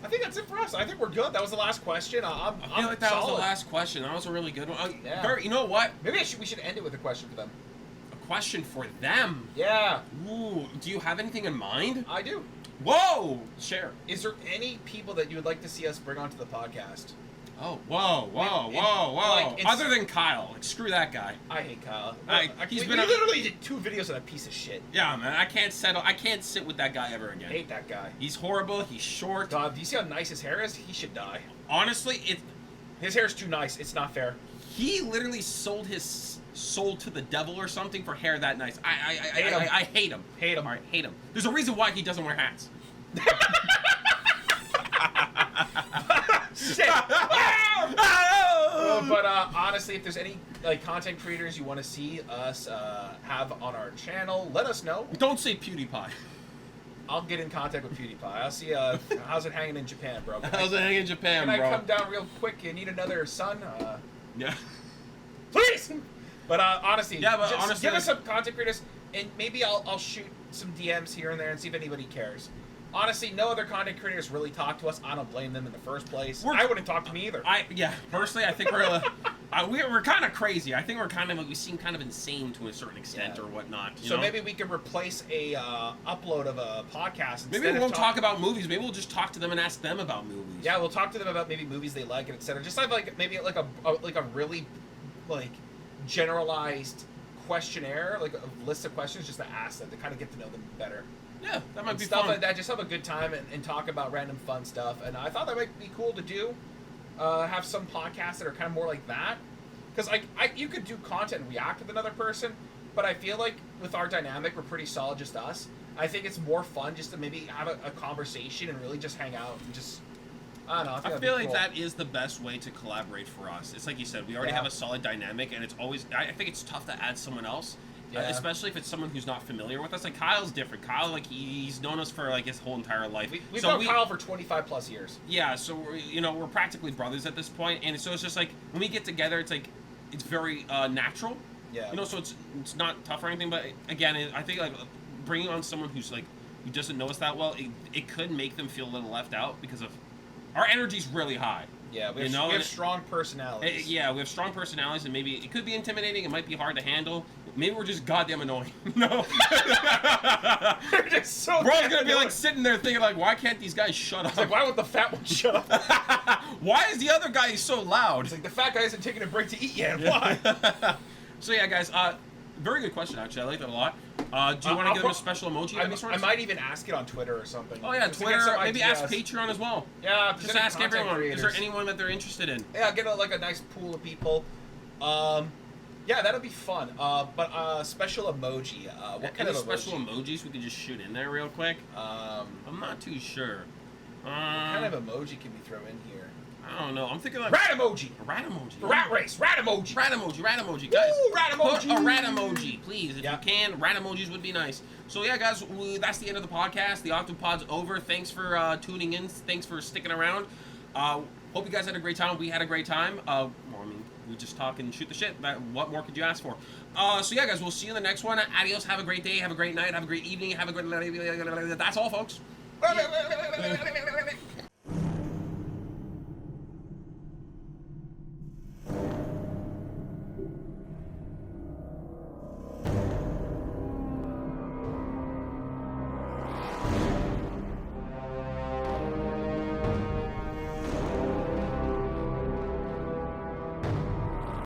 I think that's it for us. I think we're good. That was the last question.
I feel like that was
solid.
the last question. That was a really good one.
Yeah.
You know what?
Maybe we should end it with a question for them.
A question for them.
Yeah.
Ooh, do you have anything in mind?
I do.
Whoa! Share.
Is there any people that you would like to see us bring onto the podcast?
Oh, whoa.
Like,
Other than Kyle, like, screw that guy.
I hate Kyle.
He
literally did 2 videos of that piece of shit.
Yeah, man, I can't sit with that guy ever again.
Hate that guy.
He's horrible. He's short.
God, do you see how nice his hair is? He should die.
Honestly,
his hair is too nice. It's not fair.
He literally sold his soul to the devil or something for hair that nice. I hate him.
Hate him.
All right, hate him. There's a reason why he doesn't wear hats.
Shit. But honestly, if there's any content creators you want to see us have on our channel, let us know.
Don't say PewDiePie.
I'll get in contact with PewDiePie. I'll see how's it hanging in Japan, bro.
How's it hanging in Japan,
bro?
Can
I come down real quick? You need another son?
Yeah.
Please. But honestly,
honestly,
give us some content creators, and maybe I'll shoot some DMs here and there and see if anybody cares. Honestly, no other content creators really talk to us. I don't blame them in the first place. I wouldn't talk to me either.
Personally, I think we're kind of crazy. I think we seem kind of insane to a certain extent or whatnot.
So maybe we could replace a upload of a podcast.
Maybe we won't talk about movies. Maybe we'll just talk to them and ask them about movies.
Yeah, we'll talk to them about maybe movies they like and etc. Just have maybe a really generalized questionnaire, like a list of questions, just to ask them to kind of get to know them better.
Yeah, that might be
stuff
fun.
like that. Just have a good time and talk about random fun stuff. And I thought that might be cool to do. Have some podcasts that are kind of more like that. Because you could do content and react with another person, but I feel like with our dynamic, we're pretty solid, just us. I think it's more fun just to maybe have a conversation and really just hang out and just, I don't know.
I feel like that is the best way to collaborate for us. It's like you said, we already have a solid dynamic, and it's always, I think it's tough to add someone else. Yeah. Especially if it's someone who's not familiar with us. Like Kyle's different. Kyle, he's known us for his whole entire life.
We've known Kyle for 25 plus years.
Yeah, so we're practically brothers at this point, and so it's just like when we get together, it's very natural.
Yeah.
So it's not tough or anything. But again, I think bringing on someone who doesn't know us that well, it could make them feel a little left out because of our energy's really high.
Yeah, we have strong personalities.
We have strong personalities, and maybe it could be intimidating. It might be hard to handle. Maybe we're just goddamn annoying. No.
They're just so
Bro's gonna be sitting there thinking why can't these guys shut up?
It's why won't the fat one shut up?
Why is the other guy so loud?
It's the fat guy isn't taking a break to eat yet. Why?
So yeah, guys, very good question actually. I like that a lot. Do you want to give them a special emoji?
I might even ask it on Twitter or something.
Oh yeah, Twitter. Maybe ask Patreon as well.
Yeah,
just ask everyone. Is there anyone that they're interested in?
Yeah, get a nice pool of people. Yeah, that'll be fun. But special emoji. What kind of
special emojis we could just shoot in there real quick? I'm not too sure.
What kind of emoji can we throw in here?
I don't know. I'm thinking
rat emoji.
A rat emoji.
Rat race. Rat emoji.
Rat emoji. Rat emoji. Guys,
rat emoji.
Put a rat emoji, please. If you can, rat emojis would be nice. So yeah, guys, that's the end of the podcast. The Octopodd's over. Thanks for tuning in. Thanks for sticking around. Hope you guys had a great time. We had a great time. We just talk and shoot the shit. What more could you ask for? So yeah, guys, we'll see you in the next one. Adios. Have a great day. Have a great night. Have a great evening. Have a great... That's all, folks.